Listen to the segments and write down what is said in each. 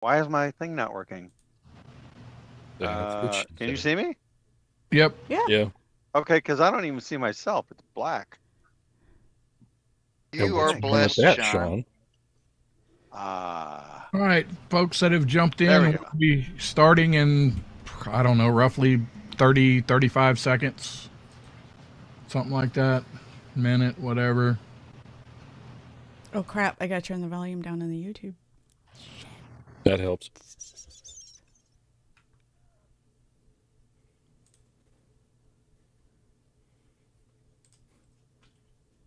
Why is my thing not working? Can you see me? Yep. Yeah. Yeah. Okay, because I don't even see myself. It's black. And You what's are wrong with blessed, that, Sean. Ah, All right, folks that have jumped There in, we we'll go. be starting in, I don't know, roughly 30, 35 seconds. Something like that. Minute, whatever. Oh crap! I gotta turn the volume down on the YouTube. That helps.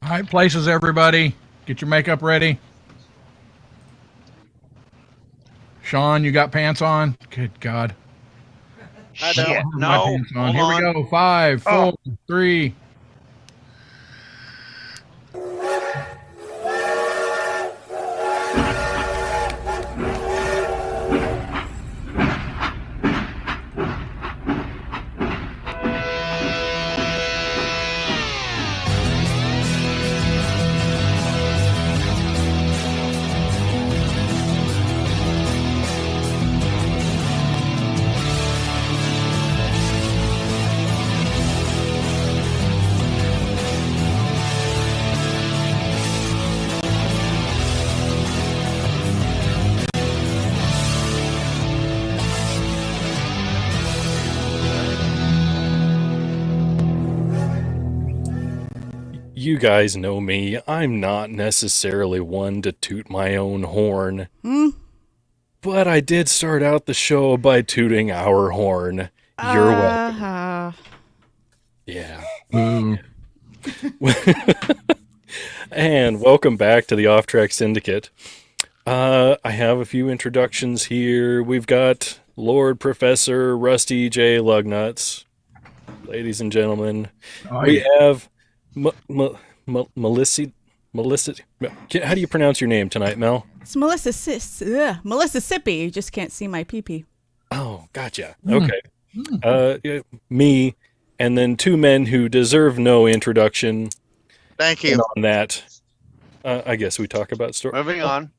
All right, places, everybody. Get your makeup ready. Sean, you got pants on? Good God. I shit! don't. My No, pants on. hold Here on. we go. 5, Oh. 4, 3. You guys know me. I'm not necessarily one to toot my own horn. But I did start out the show by tooting our horn. You're welcome. Yeah. Boo. And welcome back to the OffTrack Syndicate. I have a few introductions here. We've got Lord Professor Rusty J. Lugnuts. Ladies and gentlemen, we have Melissa. How do you pronounce your name tonight, Mel? It's Melissa Melissa Sippy. You just can't see my pee-pee. Oh, gotcha. Okay. Me, and then two men who deserve no introduction. Thank And you. on that, I guess we talk about story. Moving on.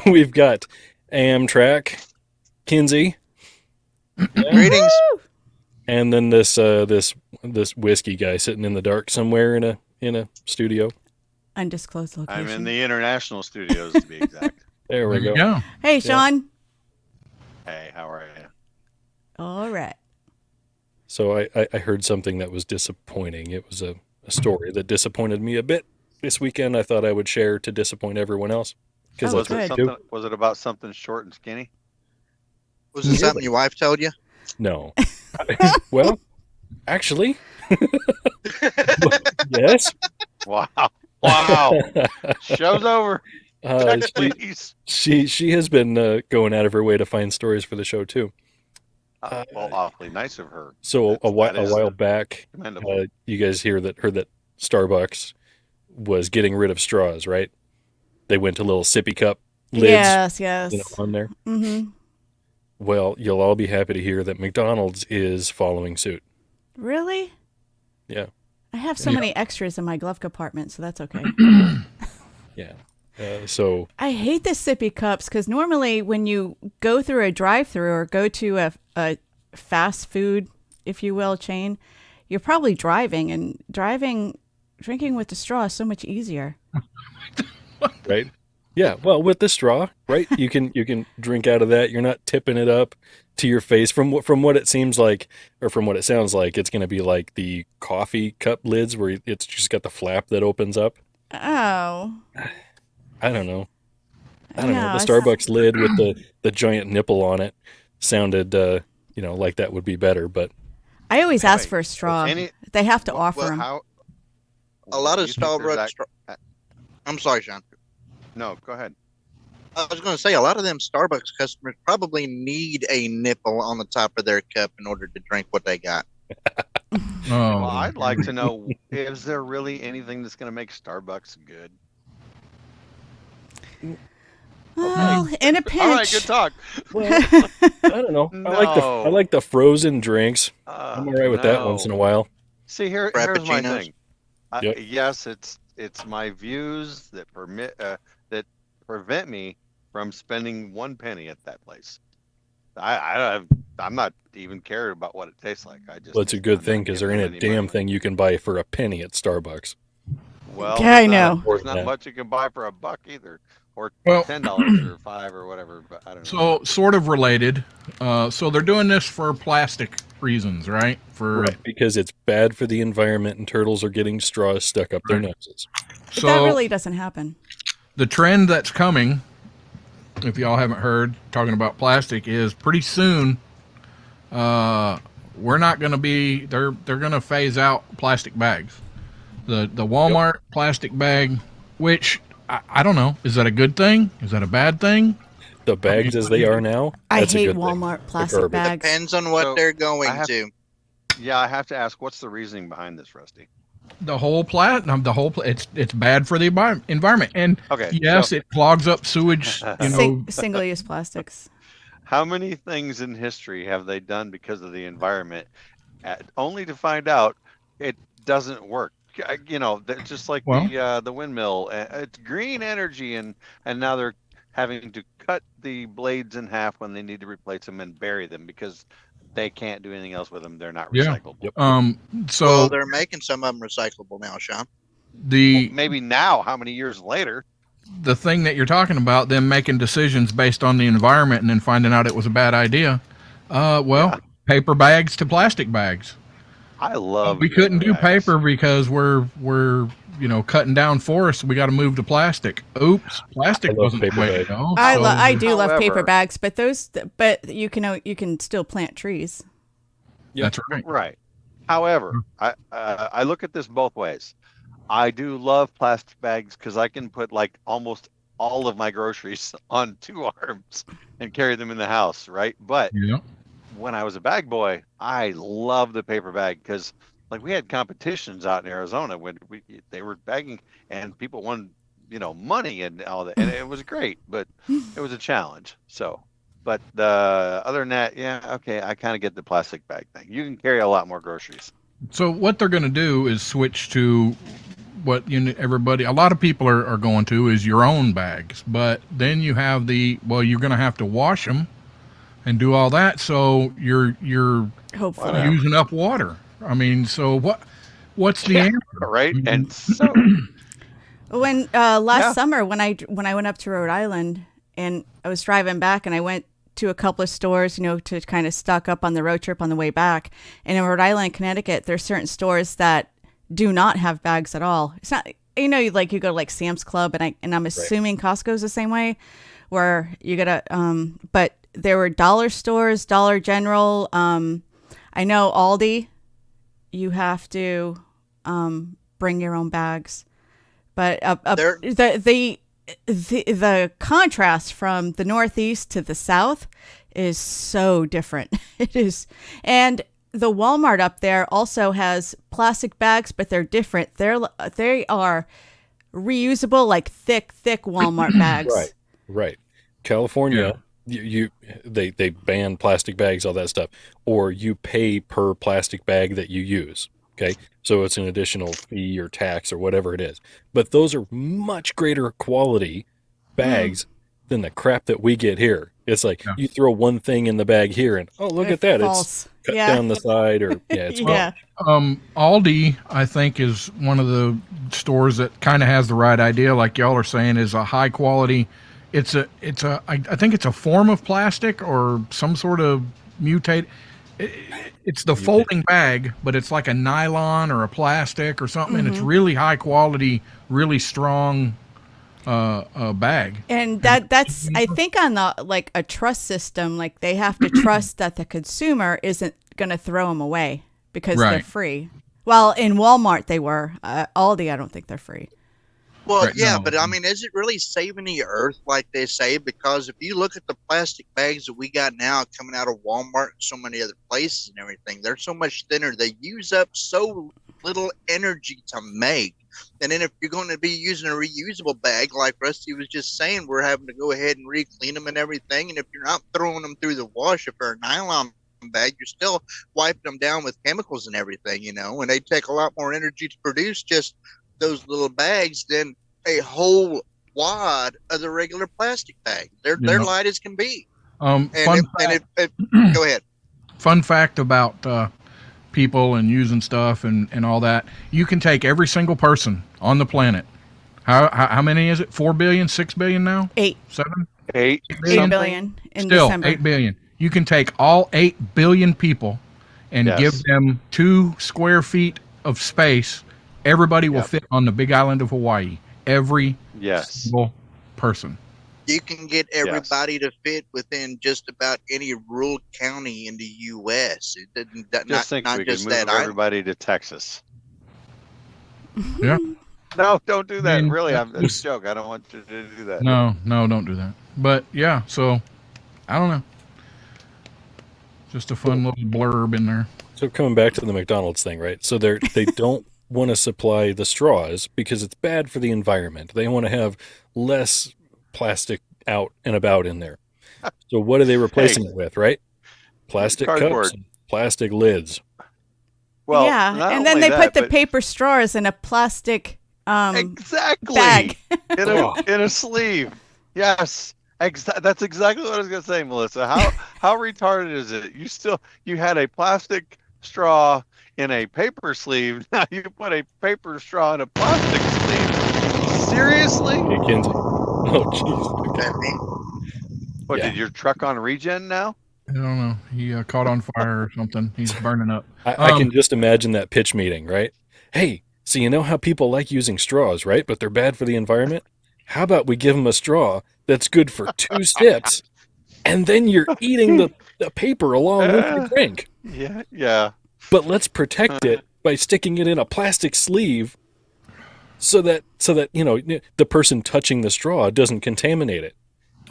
We've got Amtrak, Kinsey, Greetings. and then this whiskey guy sitting in the dark somewhere in a studio. Undisclosed location. I'm in the international studios to be exact. There we There you go. go. Hey, Sean. Hey, how are you? All right. So I heard something that was disappointing. It was a story that disappointed me a bit this weekend. I thought I would share to disappoint everyone else. Because Oh, that's what good. I do. Was it about something short and skinny? Was it something your wife told you? No. Well, actually, yes. Wow. Wow. Show's over. Uh, Check, please. she has been going out of her way to find stories for the show too. Well, awfully nice of her. So a That is while back, commendable. you guys heard that Starbucks was getting rid of straws, right? They went to little sippy cup lids, Yes. on there. Mm-hmm. Well, you'll all be happy to hear that McDonald's is following suit. Really? Yeah. I have so many extras in my glove compartment, so that's okay. Yeah. So I hate the sippy cups because normally when you go through a drive-through or go to a fast food, if you will, chain, you're probably driving, and drinking with the straw is so much easier. right? Yeah, well, with the straw, right? You can drink out of that. You're not tipping it up to your face. From what it seems like, or from what it sounds like, it's going to be like the coffee cup lids where it's just got the flap that opens up. Oh. I don't know. I don't know. No, The Starbucks lid with the giant nipple on it sounded, like that would be better. But I always Wait, ask for a straw. any- They have to offer Well, them. how? A lot Do of you think there's Starbucks. I'm sorry, Sean. No, go ahead. I was going to say a lot of them Starbucks customers probably need a nipple on the top of their cup in order to drink what they got. Oh, Well, I'd like to know, is there really anything that's going to make Starbucks good? Well, in a All right, pinch. good talk. well, I don't know. No. I like the frozen drinks. I'm all right with that once in a while. See, here's my Frappuccinos. thing. Yep. Yes, it's my views that prevent me from spending 1 penny at that place. I'm not even cared about what it tastes like. Well, it's a good I'm thing not because there giving ain't a them any damn money. thing you can buy for a penny at Starbucks. Well, Yeah, I know. there's not Yeah. much you can buy for $1 either, or Well, $10 or $5 or whatever. But I don't know. so sort of related. So they're doing this for plastic reasons, right? Right, because it's bad for the environment and turtles are getting straws stuck up their noses. But So that really doesn't happen. the trend that's coming, if y'all haven't heard, talking about plastic, is pretty soon. We're not going to be. They're going to phase out plastic bags. The Walmart plastic bag, which I don't know, is that a good thing? Is that a bad thing? The bags as they are now, I that's a hate good thing. Walmart The plastic garbage. bags. Depends on what So, they're going I have- to. Yeah, I have to ask, what's the reasoning behind this, Rusty? The whole it's bad for the environment, and Okay. yes, so it clogs up sewage. You know, Single-use plastics. how many things in history have they done because of the environment, only to find out it doesn't work? Just like Well- the windmill. It's green energy, and now they're having to cut the blades in half when they need to replace them and bury them because they can't do anything else with them. They're not Yeah. recyclable. Yep. So Well, they're making some of them recyclable now, Sean. the Maybe now, how many years later? the thing that you're talking about, them making decisions based on the environment and then finding out it was a bad idea. Paper bags to plastic bags. I love. We couldn't do bags. paper because we're cutting down forests. We got to move to plastic. Oops, plastic I love wasn't the paper way to bags. go. I do love paper However- bags, but you can still plant trees. That's right. Right. However, I look at this both ways. I do love plastic bags because I can put like almost all of my groceries on 2 arms and carry them in the house, right? But Yeah. when I was a bag boy, I loved the paper bag because like we had competitions out in Arizona when they were bagging and people won, money and all that, and it was great, but it was a challenge. So, but other than that, yeah, okay, I kind of get the plastic bag thing. You can carry a lot more groceries. So what they're going to do is switch to what a lot of people are going to is your own bags, but then you have you're going to have to wash them and do all that. So you're Hopefully. Whatever. using up water. I mean, so what's the answer? Right? And so When last summer when I went up to Rhode Island and I was driving back and I went to a couple of stores, to kind of stock up on the road trip on the way back. And in Rhode Island, Connecticut, there's certain stores that do not have bags at all. It's not, you go to like Sam's Club and I'm assuming Costco's the same way, where you gotta. But there were dollar stores, Dollar General. I know Aldi, you have to bring your own bags. But the contrast from the Northeast to the South is so different. It is, and the Walmart up there also has plastic bags, but they're different. They are reusable, like thick Walmart bags. Right. California, they ban plastic bags, all that stuff, or you pay per plastic bag that you use. Okay, so it's an additional fee or tax or whatever it is. But those are much greater quality bags than the crap that we get here. It's like you throw one thing in the bag here and look at that, False. it's cut down the side, or it's Yeah. Aldi, I think, is one of the stores that kind of has the right idea, like y'all are saying, is a high quality. I think it's a form of plastic or some sort of it's the folding bag, but it's like a nylon or a plastic or something, and it's really high quality, really strong bag. And that's I think on the like a trust system, like they have to trust that the consumer isn't going to throw them away because they're free. Well, in Walmart they were. Aldi, I don't think they're free. Well, Right, yeah, no. but I mean, is it really saving the earth like they say? Because if you look at the plastic bags that we got now coming out of Walmart and so many other places and everything, they're so much thinner. They use up so little energy to make. And then if you're going to be using a reusable bag, like Rusty was just saying, we're having to go ahead and re-clean them and everything. And if you're not throwing them through the wash, if they're a nylon bag, you're still wiping them down with chemicals and everything, and they take a lot more energy to produce just those little bags than a whole wad of the regular plastic bag. They're light as can be. Fun fact, Go ahead. fun fact about people and using stuff and all that. You can take every single person on the planet. How many is it? 4 billion, 6 billion now? 8. 7? 8 8 billion in Still, December. 8 billion. You can take all 8 billion people and Yes. give them 2 square feet of space. Everybody will Yep. fit on the big island of Hawaii. Every Yes. single person. You can get everybody to fit within just about any rural county in the U.S. It didn't, Just think not we could just move that island. everybody to Texas. Yeah. No, don't do that. I mean, Really, it's just- a joke. I don't want you to do that. No, don't do that. But yeah, so I don't know. Just a fun little blurb in there. So coming back to the McDonald's thing, right? So they don't want to supply the straws because it's bad for the environment. They want to have less plastic out and about in there. So what are they replacing it with, right? Plastic Cardboard. cups, and plastic lids. Well, yeah, not and then only they that, put the but- paper straws in a plastic exactly bag. in a sleeve. Yes, that's exactly what I was going to say, Melissa. How retarded is it? You had a plastic straw in a paper sleeve. Now you put a paper straw in a plastic sleeve. Seriously? Hey, Kinsey. Oh, jeez. What, Yeah. did your truck on regen now? I don't know. He caught on fire or something. He's burning up. I can just imagine that pitch meeting, right? Hey, so you know how people like using straws, right? But they're bad for the environment? How about we give them a straw that's good for 2 sips, and then you're eating the paper along with your drink. Yeah. But let's protect it by sticking it in a plastic sleeve so that the person touching the straw doesn't contaminate it.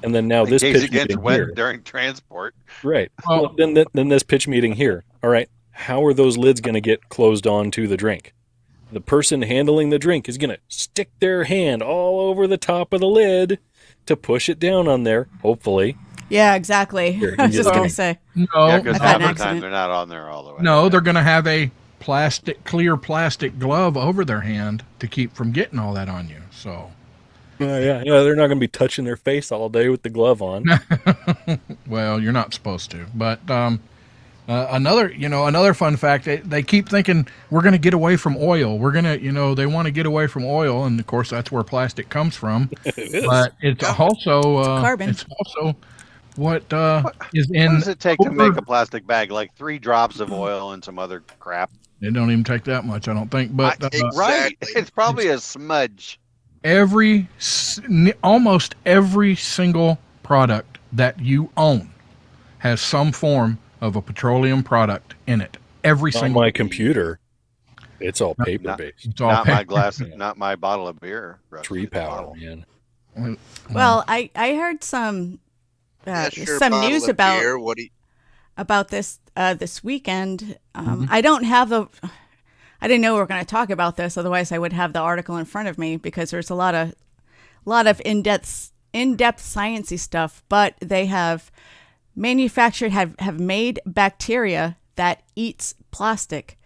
And then now this Case pitch against meeting wet here, during transport. right? Well- Well, then this pitch meeting here. All right, how are those lids going to get closed on to the drink? The person handling the drink is going to stick their hand all over the top of the lid to push it down on there, hopefully. Yeah, exactly. Here, I was you just get going it. to say. No, Yeah, because I've had half an the time accident. they're not on there all the way. no, they're going to have a clear plastic glove over their hand to keep from getting all that on you. So, Yeah, they're not going to be touching their face all day with the glove on. well, you're not supposed to. But another fun fact, they keep thinking we're going to get away from oil. We're going to, they want to get away from oil. And of course, that's where plastic comes from. It is. But it's also carbon. It's also what is What in. does it take to make a plastic bag? Like 3 drops of oil and some other crap. It don't even take that much, I don't think. But Right. Exactly. It's probably a smudge. almost every single product that you own has some form of a petroleum product in it. Every On single. my computer, it's all paper Not- based. It's all Not my paper. glass, not my bottle of beer. Rusty. Tree power, Bottle. man. Well, I heard some Yeah, sure, some bottle news of about beer, what do you, about this this weekend. I don't have I didn't know we were going to talk about this. Otherwise, I would have the article in front of me because there's a lot of in-depth sciencey stuff. But they have manufactured have made bacteria that eats plastic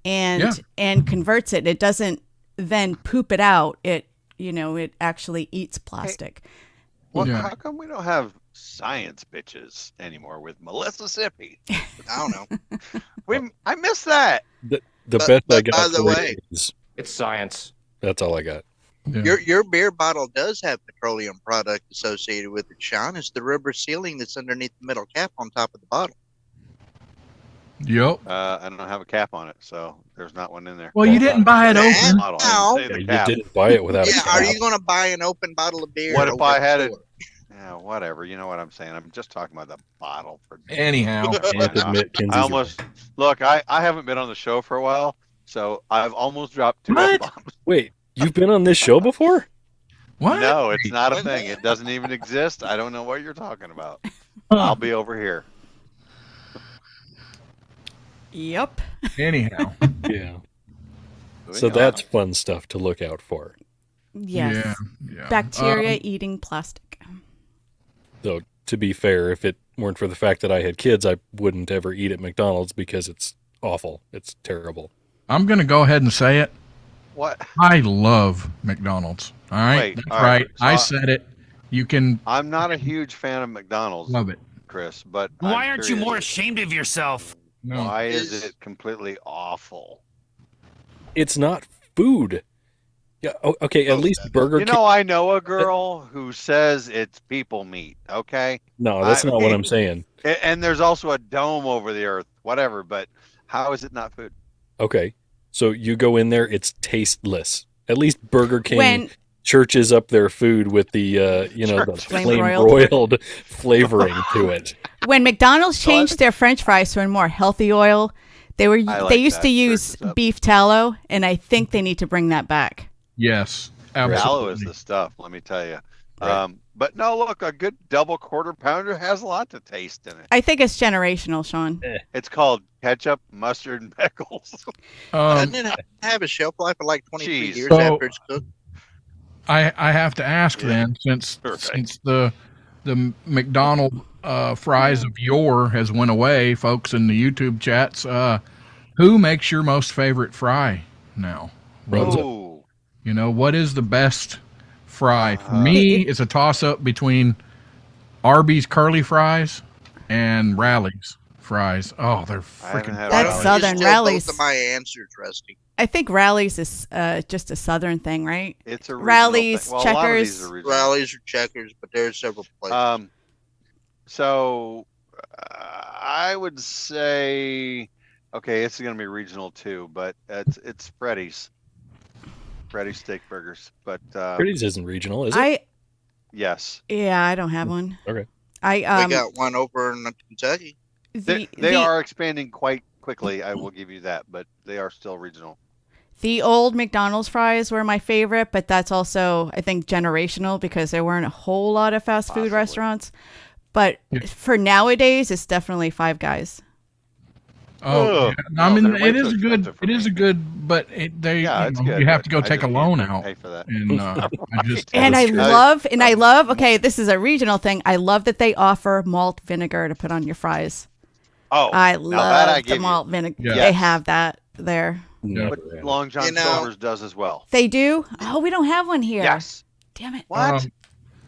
and converts it. It doesn't then poop it out. It actually eats plastic. Well, Yeah. how come we don't have science bitches anymore with Melissa Sippy? I don't know. I miss that. The But- best I but got by the for way- it is It's science. that's all I got. Yeah. Your beer bottle does have petroleum product associated with it, Sean. It's the rubber sealing that's underneath the metal cap on top of the bottle. Yep. I don't have a cap on it, so there's not one in there. Well, you didn't buy it And open. Bottle. I didn't say the You cap. didn't buy it without a Yeah, cap. are you going to buy an open bottle of beer? What if over I at the had it? store? Yeah, whatever. You know what I'm saying. I'm just talking about the bottle. Anyhow. Can't admit Kinsey's I almost look. I haven't been on the show for a while, so I've almost dropped 2 What? F-bombs. Wait, you've been on this show before? What? No, it's not a thing. It doesn't even exist. I don't know what you're talking about. Huh. I'll be over here. Yep. Anyhow. Yeah. Moving So on. that's fun stuff to look out for. Yes. Yeah. Bacteria eating plastic. Though, to be fair, if it weren't for the fact that I had kids, I wouldn't ever eat at McDonald's because it's awful. It's terrible. I'm going to go ahead and say it. What? I love McDonald's. All right, Wait, that's all right. right. So I said it. You can I'm not a huge fan of McDonald's, love it. Chris, but Why I'm aren't you more curious, ashamed of yourself? No. why is Is- it completely awful? It's not food. Yeah. Okay. At least Burger You King. know, I know a girl who says it's people meat. Okay, No, that's I not what mean- I'm saying. and there's also a dome over the earth, whatever. But how is it not food? Okay. So you go in there, it's tasteless. At least Burger King When churches up their food with the the Church. Flame flame broiled. broiled flavoring to it. when McDonald's Well, I changed their French fries to a more healthy oil, they like used that. to use Churches up. beef tallow, and I think they need to bring that back. Yes, Tallow is absolutely. the stuff. Let me tell you. Right. But no, look, a good double quarter pounder has a lot to taste in it. I think it's generational, Sean. It's called ketchup, mustard, and pickles. Doesn't it have a shelf life of like 23 Jeez. years So- after it's cooked? I have to ask Yeah. then, since Right. since the McDonald fries of yore has went away, folks in the YouTube chats, who makes your most favorite fry now? Runza. Ooh. You know, what is the best fry? For Uh, me, it's a toss up between Arby's curly fries and Rally's fries. Oh, they're I haven't freaking had Why That's don't you Southern steal Rallies. Both of my answers, Rusty. I think Rallies is just a Southern thing, right? It's a regional Rallies, thing. Well, a lot of these Checkers. are regional. Rallies or Checkers, but there are several places. So I would say, okay, it's going to be regional too, but it's Freddy's steak burgers. But Freddy's isn't regional, is it? yes, I don't have one. Okay. We got one over in Kentucky. they are expanding quite quickly. I will give you that, but they are still regional. The old McDonald's fries were my favorite, but that's also, I think, generational because there weren't a whole lot of fast food Possibly. restaurants. But Yeah. for nowadays, it's definitely Five Guys. Oh, Ugh. yeah. I mean, No, they're way it is too a good. expensive for It is me. a good, but they Yeah, you, it's know, good. you have to but go I take a just loan can't out, Pay for that. and I just And That's I true. love, okay, this is a regional thing. I love that they offer malt vinegar to put on your fries. Oh, I now that love I the give you. malt vinegar. Yeah. They Yes. have that there. Never But had it. Long John You know- Silver's does as well. They do? Oh, we don't have one here. Yes. Damn it. What?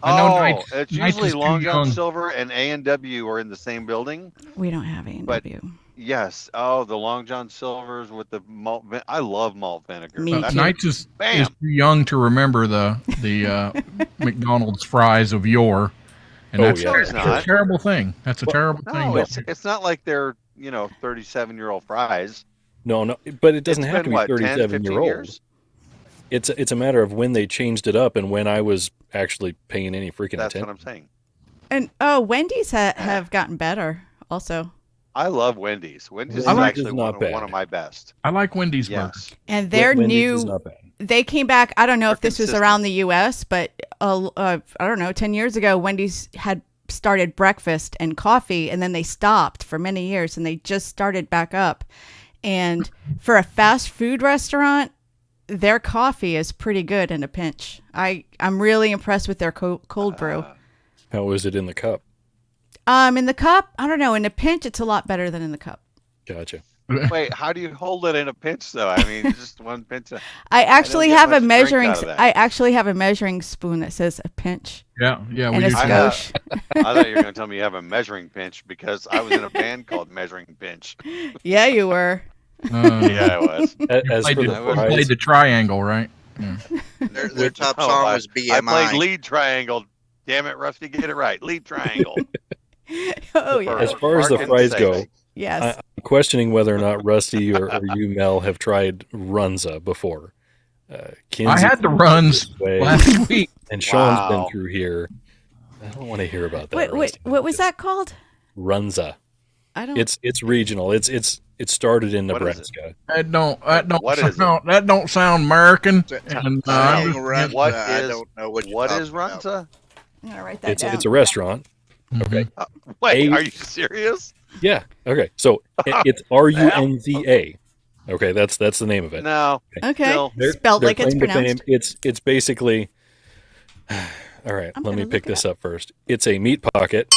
I know Oh, Knights- it's Knights usually is too Long John young. Silver and A&W are in the same building. We don't have A&W. Yes. Oh, the Long John Silvers with the malt. I love malt vinegar. Me That's- too. Knights is Bam. too young to remember the McDonald's fries of yore, and Oh, that's, yeah. that's No, a it's not. terrible thing. That's a terrible No, thing. it's not like they're 37-year-old fries. No, but it doesn't It's have to been, be what, 10, 15 37-year-old. years? It's a matter of when they changed it up and when I was actually paying any freaking That's what attention. I'm saying. And Wendy's have gotten better also. I love Wendy's. Wendy's is Wendy's actually is not one bad. of my best. I like Wendy's burgers. Yes. And their Wendy's is new, not bad. they came back. I don't know if They're this was consistent. around the U.S., but I don't know, 10 years ago, Wendy's had started breakfast and coffee, and then they stopped for many years, and they just started back up. And for a fast food restaurant, their coffee is pretty good in a pinch. I'm really impressed with their cold brew. How is it in the cup? In the cup, I don't know. In a pinch, it's a lot better than in the cup. Gotcha. Wait, how do you hold it in a pinch though? I mean, just one pinch. I actually get have a much drink measuring. out of that. I actually have a measuring spoon that says a pinch Yeah, and we a do. I too. have- skosh. I thought you were going to tell me you have a measuring pinch because I was in a band called Measuring Pinch. Yeah, you were. Yeah, I was. As Played for the, the I played fries, the triangle, right? Yeah. Their top Oh, song was I played BMI. lead triangle. Damn it, Rusty, get it right. Lead triangle. Oh yeah. as far as the Mark and fries say go, they- Yes. I'm questioning whether or not Rusty or you, Mel, have tried Runza before. Kinsey I had the runs this way, last week. and Sean's Wow. been through here. I don't want to hear about that. wait, Rusty. what was that called? Runza. I don't. It's regional. It started in What is it? Nebraska. That don't What is it? that don't sound American. Is it And, Saying I'm Runza, what I is- don't know what you're What talking is about. Runza? I'm gonna write that down. It's a restaurant. Okay. Wait, A- are you serious? Yeah. Okay. So it's RUNZA. Okay, that's the name of it. No. Okay. Still. Spelled Their like it's claim to pronounced. fame, it's basically. All right, I'm let me gonna pick look it this up first. It's a meat pocket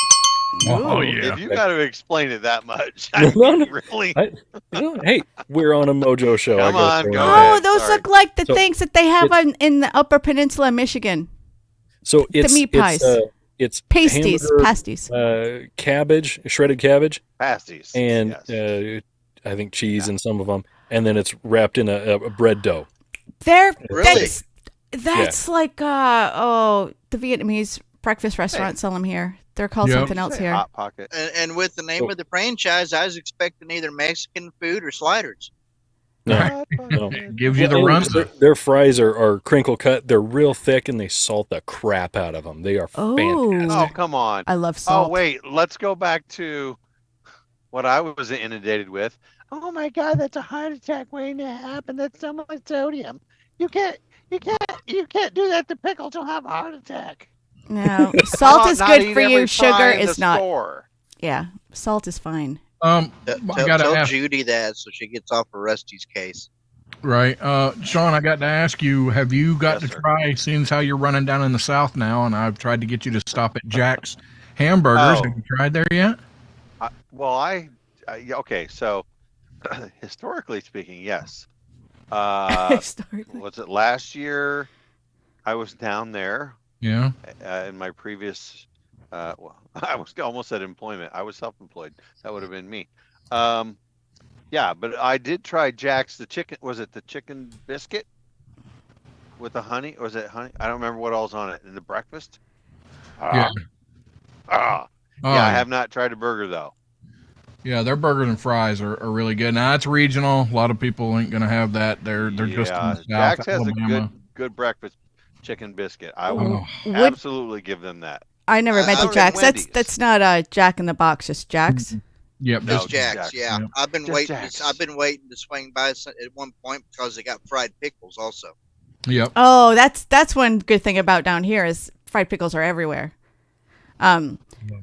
Oh Ooh. yeah. If you got to explain it that much, No, no. really, Hey, we're on a Mojo show. Come I gotta on, throw go in Oh, that. ahead. those Sorry. look like the So, things that they have it's- in the Upper Peninsula of Michigan. So The meat pies. it's Pasties, hamburger, pasties. cabbage, shredded cabbage, pasties. and Yes. I think cheese in some of them, and then it's wrapped in a bread dough. They're Really? that's like the Vietnamese breakfast restaurants sell them here. They're called Yep. something else Say here. Hot Pocket. And with the name So- of the franchise, I was expecting either Mexican food or sliders. No. Hot No. Pocket. It gives you the And run. their fries are crinkle cut. They're real thick, and they salt the crap out of them. They are Oh. fantastic. Oh, come on. I love salt. Oh, wait. Let's go back to what I was inundated with. Oh my God, that's a heart attack waiting to happen. That's so much sodium. You can't do that to pickles. You'll have a heart attack. No, salt is Not good eat for every you. Sugar fry in is the not. Store. Yeah, salt is fine. I gotta Tell ask. Judy that so she gets off of Rusty's case. Right. Sean, I got to ask you, have you got Yes, to sir. try, seeing as how you're running down in the South now, and I've tried to get you to stop at Jack's Hamburgers. Oh. Have you tried there yet? Okay, so historically speaking, yes. Historically. Was it last year? I was down there Yeah. in my previous. Well, I was almost at employment. I was self-employed. That would have been me. Yeah, but I did try Jack's the chicken. Was it the chicken biscuit with the honey? Or was it honey? I don't remember what all's on it. In the breakfast. Yeah. Ah. Oh, Yeah, I have not tried a burger though. Yeah, their burgers and fries are really good. Now, it's regional. A lot of people ain't going to have that. They're just in the South, Jack's has a Alabama. good breakfast chicken biscuit. I will Oh, Would absolutely give them that. I never I been to was at Jack's. Wendy's. That's not Jack in the Box, just Jack's. yep. No, Just Jack's, Jack's, yeah. yeah. I've been Just waiting. Jack's. I've been waiting to swing by at one point because they got fried pickles also. Yep. Oh, that's one good thing about down here is fried pickles are everywhere.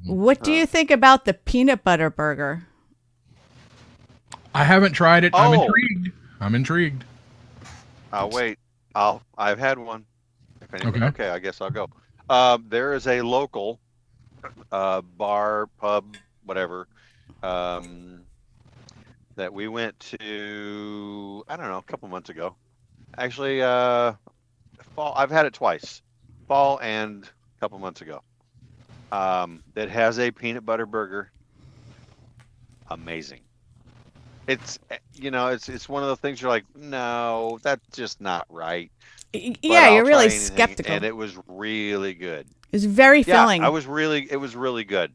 What do you think about the peanut butter burger? I haven't tried it. I'm Oh. intrigued. I'm intrigued. I'll wait. I've had one. If anything, Okay. okay, I guess I'll go. There is a local bar, pub, whatever, that we went to, I don't know, a couple months ago. Actually, fall. I've had it twice, fall and a couple months ago. That has a peanut butter burger. Amazing. It's it's one of the things you're like, no, that's just not right. But Yeah, I'll you're try really anything, skeptical. and it was really good. It's very filling. Yeah, it was really good.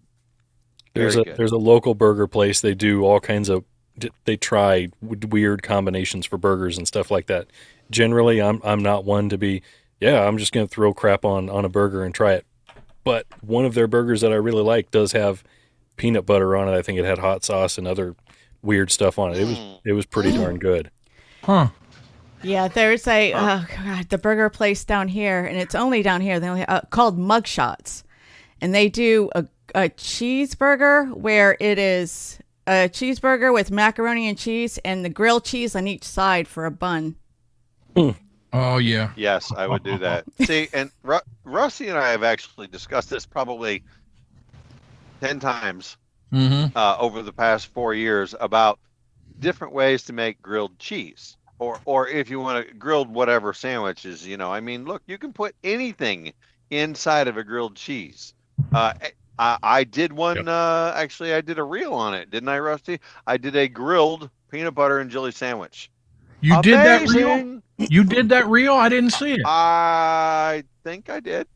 There's Very good. there's a local burger place. They do all kinds of. They try weird combinations for burgers and stuff like that. Generally, I'm not one to be. Yeah, I'm just gonna throw crap on a burger and try it. But one of their burgers that I really like does have peanut butter on it. I think it had hot sauce and other weird stuff on it. It was pretty darn good. Huh. Yeah, there's oh god, the burger place down here, and it's only down here. They only called Mugshots, and they do a cheeseburger where it is a cheeseburger with macaroni and cheese and the grilled cheese on each side for a bun. Oh, yeah. Yes, I would do that. See, and Rusty and I have actually discussed this probably 10 times Mm-hmm. over the past 4 years about different ways to make grilled cheese, or if you want to grilled whatever sandwiches. I mean, look, you can put anything inside of a grilled cheese. I did one. Actually, I did a reel on it, didn't I, Rusty? I did a grilled peanut butter and jelly sandwich. You did that reel? Amazing. You did that reel? I didn't see it. I think I did.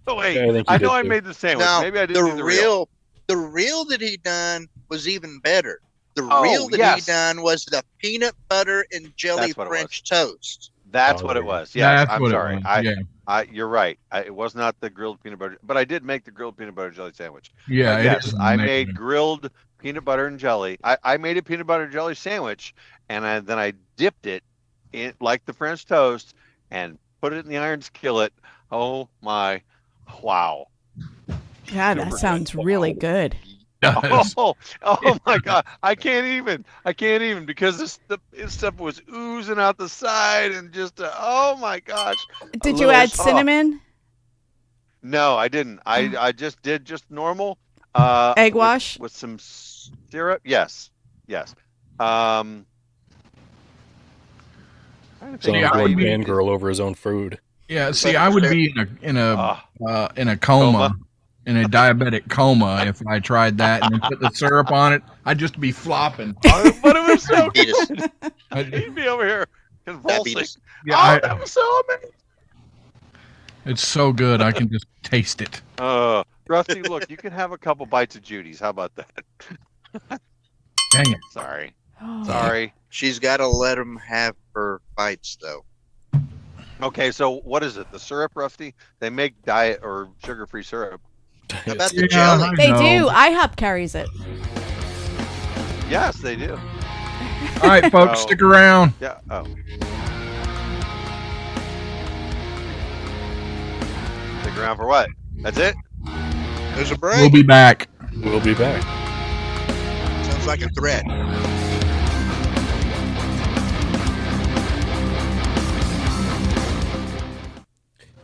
Oh wait, Yeah, I think you I did know I too. made the sandwich. Now, Maybe I didn't the do the reel. reel that he done was even better. The Oh, reel that yes. he done was the peanut butter and jelly That's what it French toast. That's Oh, what there it you go. was. Yes, That's I'm what sorry. it was. Yeah. You're right. It was not the grilled peanut butter, but I did make the grilled peanut butter jelly sandwich. Yeah. But it yes, is I amazing. made grilled peanut butter and jelly. I made a peanut butter and jelly sandwich, and then I dipped it in like the French toast and put it in the iron skillet. Oh my, wow. God, that sounds really good. Does. Oh my God! I can't even because this stuff was oozing out the side and just oh my gosh! Did you little- add oh. cinnamon? No, I didn't. I just did just normal. Egg wash? with some syrup. Yes, yes. Um, trying to So think Yeah, of I going would be- fangirl over his own food. Yeah, see, I would be in a coma, Coma. in a diabetic coma if I tried that and then put the syrup on it. I'd just be flopping. But it was so Diabetes. good. I'd- He'd be over here convulsing. Diabetes. yeah, That was so amazing. it's so good. I can just taste it. Rusty, look, you can have a couple bites of Judy's. How about that? Dang it. Sorry. Oh. Sorry. She's got to let him have her bites, though. Okay, so what is it? The syrup, Rusty? They make diet or sugar-free syrup. How about the Yeah, jelly? I They know. do. IHOP carries it. Yes, they do. All right, folks, Oh. stick around. Yeah. Oh. Stick around for what? That's it? There's a We'll break. be back. We'll be back. Sounds like a threat.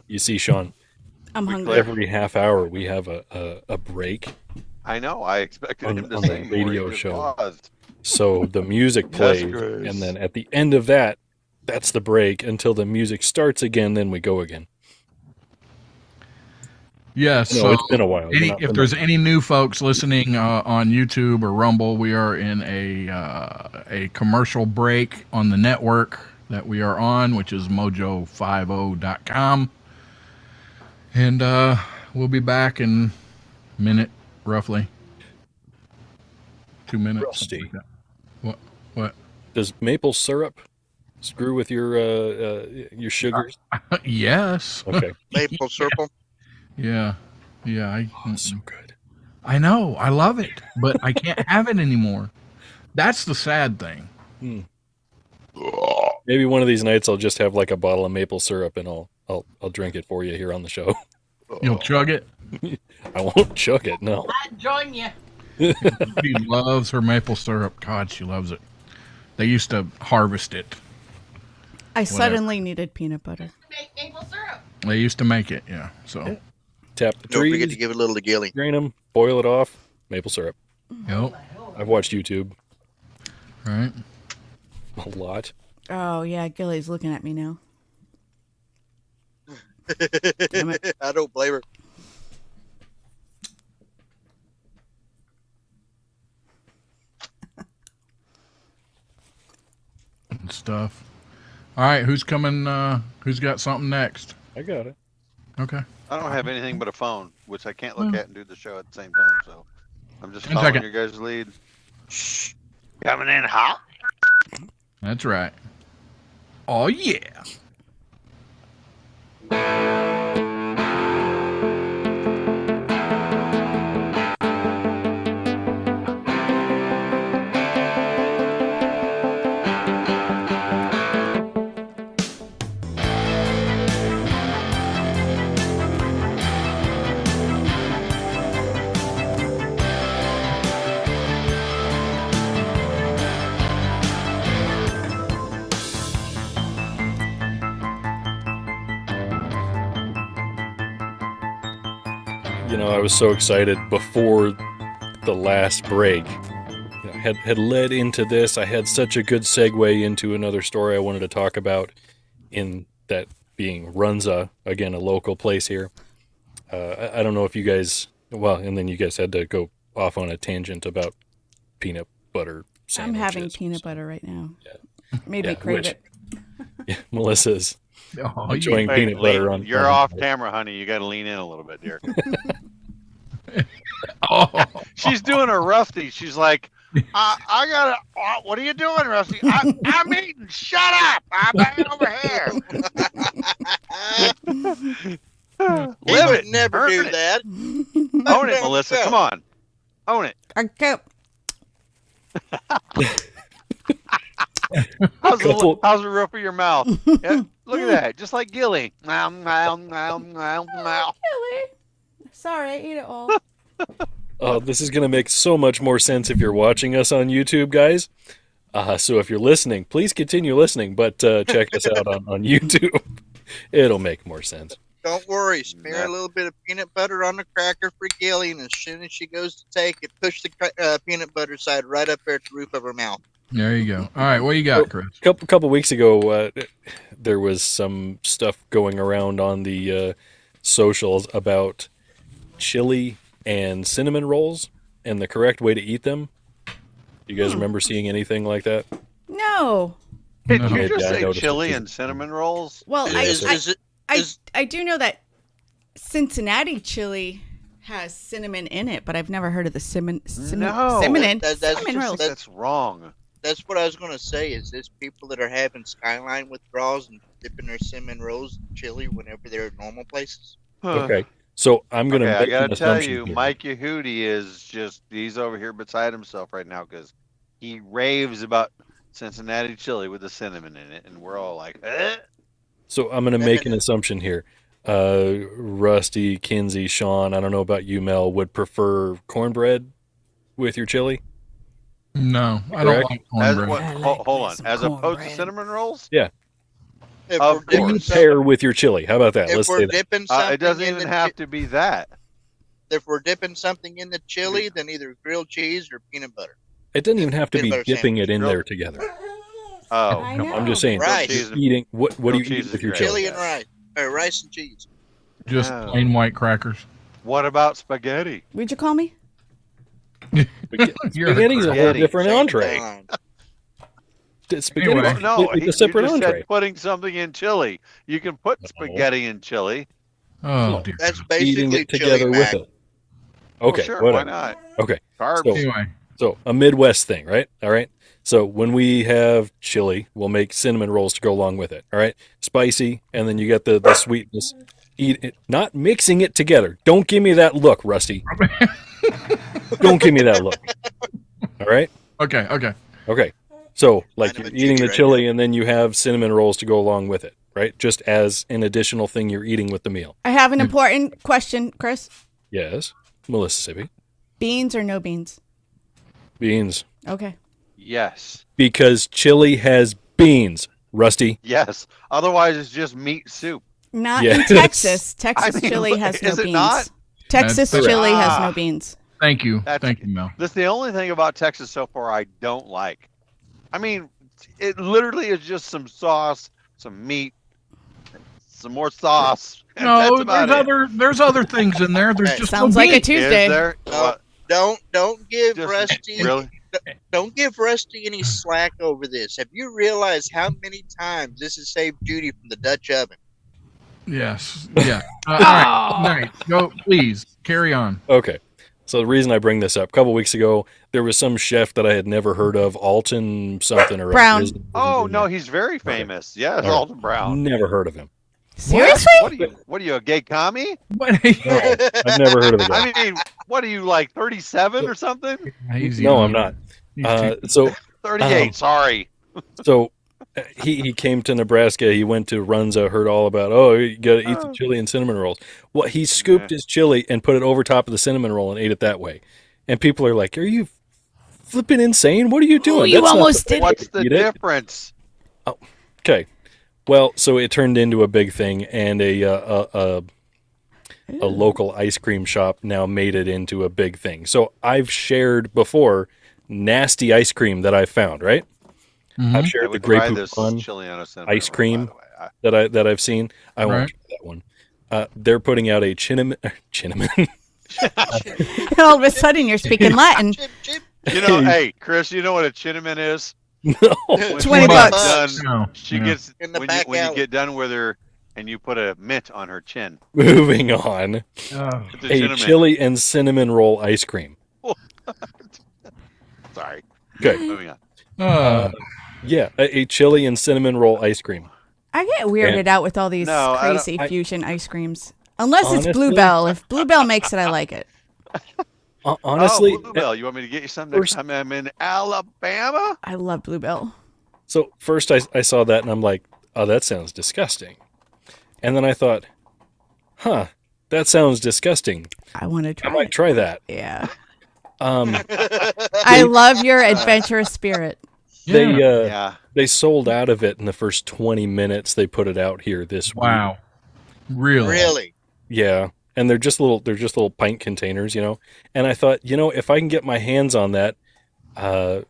You see, Sean, I'm We hungry. every half hour we have a break. I know. I expected On- him to on the say more. radio He just show. paused. So the music Yes, plays, Grace. and then at the end of that, that's the break until the music starts again. Then we go again. Yes. No, so it's been a while. You're any, not if familiar. there's any new folks listening on YouTube or Rumble, we are in a commercial break on the network that we are on, which is mojo50.com. And we'll be back in a minute, roughly. 2 minutes. Rusty. something like that. What? Does maple syrup screw with your sugars? Yes. Okay. Maple syrup. Yeah. Yeah. Oh, so good. I know. I love it, but I can't have it anymore. That's the sad thing. Maybe one of these nights I'll just have like a bottle of maple syrup and I'll drink it for you here on the show. You'll chug it. I won't chug it. No. I'd join you. She loves her maple syrup. God, she loves it. They used to harvest it. I suddenly needed peanut butter. Make maple syrup. They used to make it. Yeah. So. Tap the Don't forget trees, to give it a little to Gilly. drain them, boil it off. Maple syrup. Yep. I've watched YouTube Right. a lot. Oh, yeah. Gilly's looking at me now. Damn it. I don't blame her. And stuff. All right. Who's coming? Who's got something next? I got it. Okay. I don't have anything but a phone, which I can't look at and do the show at the same time. So I'm just One following second. your guys' lead. Shh. Coming in hot. That's right. Oh yeah. You know, I was so excited before the last break. You know, had led into this. I had such a good segue into another story I wanted to talk about, in that being Runza, again, a local place here. I don't know if you guys, well, and then you guys had to go off on a tangent about peanut butter I'm sandwiches. having peanut butter right now. Yeah. Made me Yeah, crave which- it. Yeah, Melissa's Oh, enjoying Wait, peanut butter on. You're on- off camera, honey. You got to lean in a little bit, dear. Oh. She's doing a Rusty. She's like, I gotta. What are you doing, Rusty? I'm eating. Shut up! I'm back over here. He Live would it. never Earn do it. that. Own it, Melissa. Come on. Own it. Okay. How's Couple- the roof of your mouth? Yeah, look at that. Just like Gilly. Meow, meow, meow, meow, meow. Really? Sorry, I ate it all. Oh, this is going to make so much more sense if you're watching us on YouTube, guys. So if you're listening, please continue listening, but check us out on YouTube. It'll make more sense. Don't worry. Smear That- a little bit of peanut butter on the cracker for Gilly, and as soon as she goes to take it, push the peanut butter side right up there at the roof of her mouth. There you go. All right, what you got, Chris? Couple weeks ago, there was some stuff going around on the socials about chili and cinnamon rolls and the correct way to eat them. You guys remember seeing anything like that? No. Did No. you just Yeah, I say noticed chili it. and cinnamon rolls? Well, Yeah, I do know that Cincinnati chili has cinnamon in it, but I've never heard of the cinnamon No. cinnamon That's cinnamon just- rolls. That's wrong. That's what I was going to say. Is this people that are having Skyline withdrawals and dipping their cinnamon rolls in chili whenever they're at normal places? Okay. So I'm going to Okay, I make gotta an tell assumption you, here. Mike Yehudi is he's over here beside himself right now because he raves about Cincinnati chili with the cinnamon in it, and we're all like, eh? So I'm going to make an assumption here. Rusty, Kinsey, Sean, I don't know about you, Mel, would prefer cornbread with your chili? No, I don't Correct. like As, cornbread. what, I like hold me on, some as opposed to cornbread. cinnamon rolls? If Of we're dipping course. some- Pair with your chili. How about that? if Let's we're say that. dipping something It doesn't in even the have to be that. if we're dipping something in the chili, then either grilled cheese or peanut butter. It doesn't even have to be Peanut butter dipping it in sandwich. there together. Oh, I come know. on. I'm just saying. Rice. Just eating. What do Grilled you cheese eat is with your great. chili? Chili and rice, or rice and cheese. Just No. plain white crackers. What about spaghetti? Would you call me? You're a Spaghetti's a whole Spaghetti. different Same entree. time. Spaghetti Anyway. is No, completely you separate just entree. said putting something in chili. You can put spaghetti in chili. Oh dear. That's Eating basically it together chili with mac. it. Okay, Well, sure, whatever. why not? Okay, Carbs. So- Anyway, so a Midwest thing, right? All right. So when we have chili, we'll make cinnamon rolls to go along with it. All right, spicy, and then you got the sweetness. Eat it, not mixing it together. Don't give me that look, Rusty. Don't give me that look. All right. okay. Okay. So, like, Kind you're of a eating the jiggy right chili, and then you have cinnamon rolls to go along with it, right? Just as an additional thing you're eating with the meal. I have an important question, Chris. Yes, Mississippi Beans or no beans? beans, Okay. Yes. because chili has beans. Rusty, Yes. Otherwise, it's just meat soup. Not Yes. in Texas. Texas I mean, chili has no is it beans. not? Texas That's chili has correct. no beans. Thank you. That's- Thank you, Mel. That's the only thing about Texas so far I don't like. I mean, it literally is just some sauce, some meat, some more sauce. and that's No, about there's other things in there. There's Hey, just Sounds no like a beans. it. Is Tuesday. there? No. Don't give Just- Rusty really? don't give Rusty any slack over this. Have you realized how many times this has saved Judy from the Dutch oven? Yes. Yeah. All right. Go, please carry on. okay. So the reason I bring this up, a couple weeks ago, there was some chef that I had never heard of, Alton something or other. Brown. His- Oh no, he's very famous. Yes, All right. Alton Brown. Never heard of him. Seriously? What are you, a gay commie? What? No, I've never heard of the guy. I mean, what are you, like 37 or something? He's No, young. I'm not. He's too- So 38. Sorry. So he came to Nebraska. He went to Runza, heard all about, oh, you got to eat the chili and cinnamon rolls. Well, he scooped his chili and put it over top of the cinnamon roll and ate it that way. And people are like, are you flipping insane? What are you doing? you That's not almost the way did to What's the eat it." difference? Okay. Well, so it turned into a big thing, and a local ice cream shop now made it into a big thing. So I've shared before nasty ice cream that I found, right? Mhm. I've I shared the would grape try this Poupon Chiliano cinnamon ice roll, cream. by the way. that I've seen. I won't Right. try that one. They're putting out a cinnamon. All of a sudden, you're speaking Latin. Chip, chip. You know, hey, Chris, you know what a Chinaman is? No. When 20 she bucks. gets done, No, she no. gets In the when back you alley. get done with her and you put a mint on her chin. Moving on. It's a A Chinaman. chili and cinnamon roll ice cream. Sorry. Okay. Moving on. Yeah, a chili and cinnamon roll ice cream. I get weirded out with all these No, I don't- crazy fusion ice creams. Unless it's Honestly? Bluebell. If Bluebell makes it, I like it. Honestly, oh, Bluebell, you want me to get you some next first- time I'm in Alabama? I love Bluebell. so first I saw that and I'm like, oh, that sounds disgusting. And then I thought, huh, that sounds disgusting. I want to I try might it. try that. Yeah. Um, I love your adventurous spirit. they Yeah. they sold out of it in the first 20 minutes they put it out here this week. Wow. Really? Really? Yeah, and they're just little pint containers, And I thought, if I can get my hands on that, uh,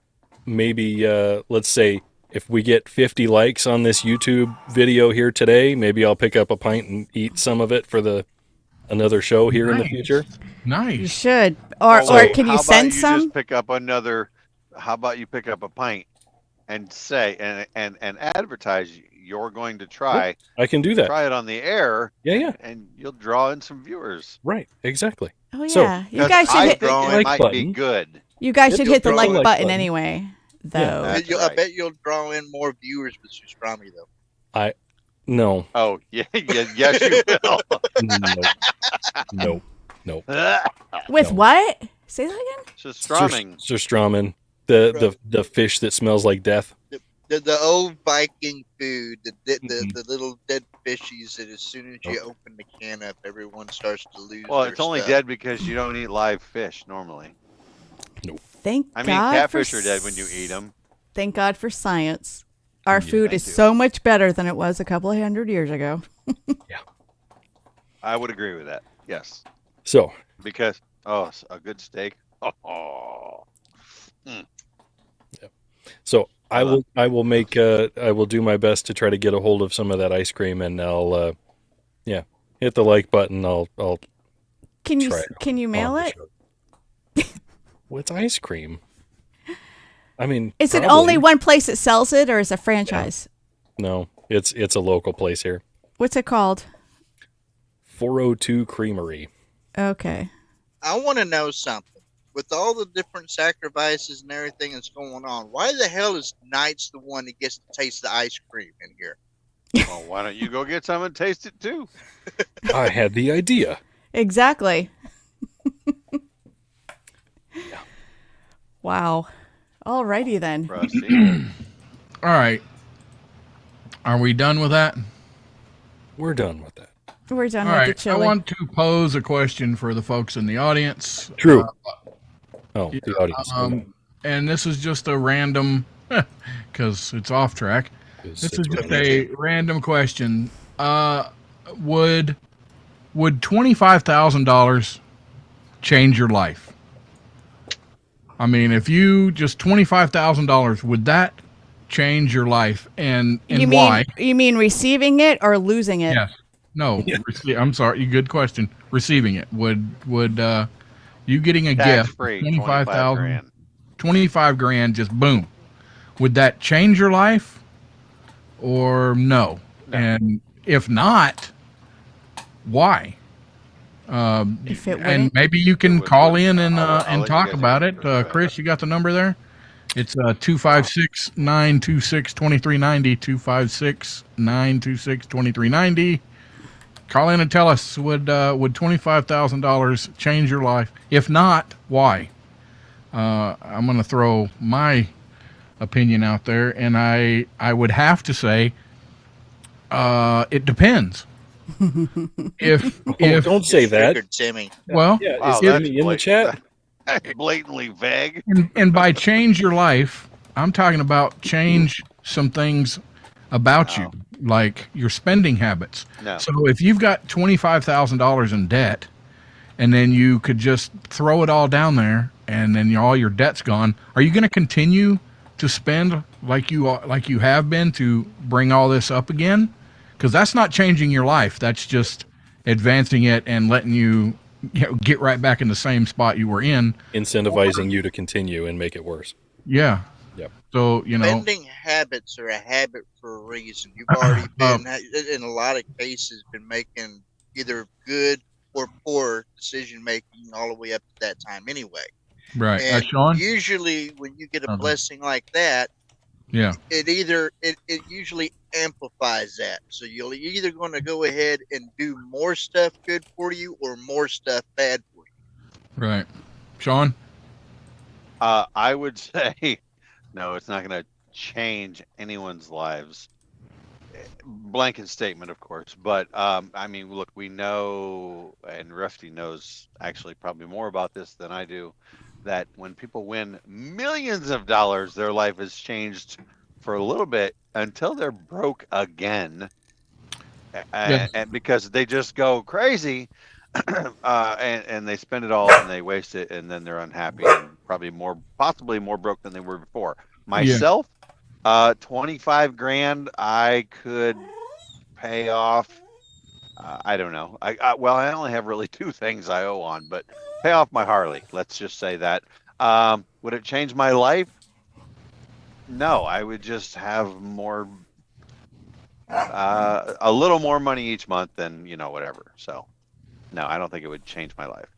maybe let's say if we get 50 likes on this YouTube video here today, maybe I'll pick up a pint and eat some of it for the another show here in the future. You Nice. should. Well, Or wait. can you How about send you just some? pick up another? How about you pick up a pint and say and advertise you're going to Yeah, try I can do that. try it on the air, Yeah, yeah, and you'll draw in some viewers. right, exactly. Oh So yeah. You Because guys should I hit think it Like might be button. good. you guys Yep, should you'll hit the draw like the like button button. anyway, Yeah. though. That's I right. bet you'll draw in more viewers with pastrami though. No, Oh yeah, yes you will. no, no. With No. what? Say that again? Just strumming. Surstramen, the fish that smells like death. The old Viking food, the Mhm. little dead fishies that as soon as you open the can up, everyone starts to lose. Well, their it's only stuff. dead because you don't eat live fish normally. Thank I mean, God for catfish are dead when you eat them. Thank God for science. Our Yeah, food thank is you. so much better than it was a couple of 100 years ago. I would agree with that. Yes, So, because a good steak. Oh, so I I love- will do my best to try to get a hold of some of that ice cream, and I'll hit the like button. I'll Can you try it can you mail on the it? show. What's ice cream? I mean, Is it probably. only one place that sells it, or is it a franchise? No, it's a local place here. What's it called? 402 Creamery. Okay. I want to know something. With all the different sacrifices and everything that's going on, why the hell is Knight's the one that gets to taste the ice cream in here? well, why don't you go get some and taste it too? I had the idea. Exactly. Wow. Alrighty then. Proceed. All right. Are we done with that? We're done with that. We're done All with the right. I chili. want to pose a question for the folks in the audience. True. The audience. And this is just a random, because it's off track. This is just a random question. Would $25,000 change your life? I mean, if you just $25,000, would that change your life? And why? You mean receiving it or losing it? Yes. No. I'm sorry. Good question. Receiving it. Would you getting a Tax gift? free, 25,000. 25 grand. 25 grand, just boom. Would that change your life or no? No. And if not, why? If it And wouldn't, maybe you can would- call in and I'll let you talk guys about answer it. first. Chris, you got the number there? It's 256-926-2390, 256-926-2390. Call in and tell us, would $25,000 change your life? If not, why? I'm going to throw my opinion out there, and I would have to say it depends. if don't say Just that. triggered Timmy. well, Yeah, Wow, is that's Timmy in the chat? Blatantly vague. and by change your life, I'm talking about change some things about you, like your spending habits. No. So if you've got $25,000 in debt, and then you could just throw it all down there, and then all your debt's gone, are you going to continue to spend like you have been to bring all this up again? Because that's not changing your life. That's just advancing it and letting you get right back in the same spot you were in. Incentivizing you to continue and make it worse. Yeah. Yep. So, Spending habits are a habit for a reason. You've already been, in a lot of cases, been making either good or poor decision making all the way up to that time anyway. right. And Sean? usually when you get a Uh-huh. blessing like that, Yeah. it usually amplifies that. So you're either going to go ahead and do more stuff good for you or more stuff bad for you. Right. Sean? I would say, no, it's not going to change anyone's lives. Blanket statement, of course, but I mean, look, we know, and Rusty knows actually probably more about this than I do, that when people win millions of dollars, their life has changed for a little bit until they're broke again. Yes. and because they just go crazy, and they spend it all and they waste it, and then they're unhappy and probably possibly more broke than they were before. Yeah. Myself, 25 grand, I could pay off. I don't know. Well, I only have really two things I owe on, but pay off my Harley. Let's just say that. Would it change my life? No, I would just have a little more money each month, and whatever. So, no, I don't think it would change my life.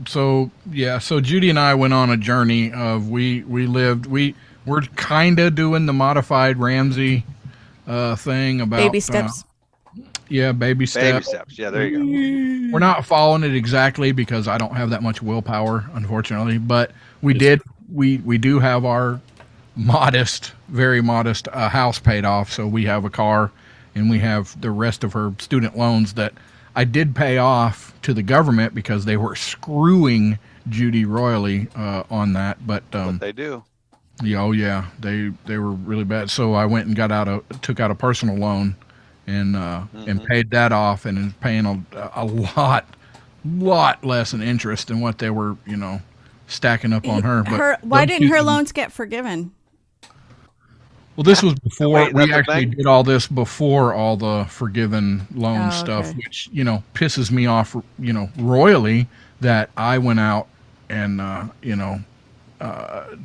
So yeah, so Judy and I went on a journey of we're kind of doing the modified Ramsey thing about Baby steps. Yeah, baby Baby steps. steps. Yeah, there you go. We're not following it exactly because I don't have that much willpower, unfortunately. But we did. We do have our modest, very modest house paid off. So we have a car, and we have the rest of her student loans that I did pay off to the government because they were screwing Judy royally on that. But What they do. yeah, oh yeah, they were really bad. So I went and took out a personal loan, and paid that off, and is paying a lot less in interest than what they were, stacking up on her. But Why didn't her loans get forgiven? Well, this was before Wait, we that's a actually thing? did all this before all the forgiven loan Oh, stuff, okay. which pisses me off, royally that I went out and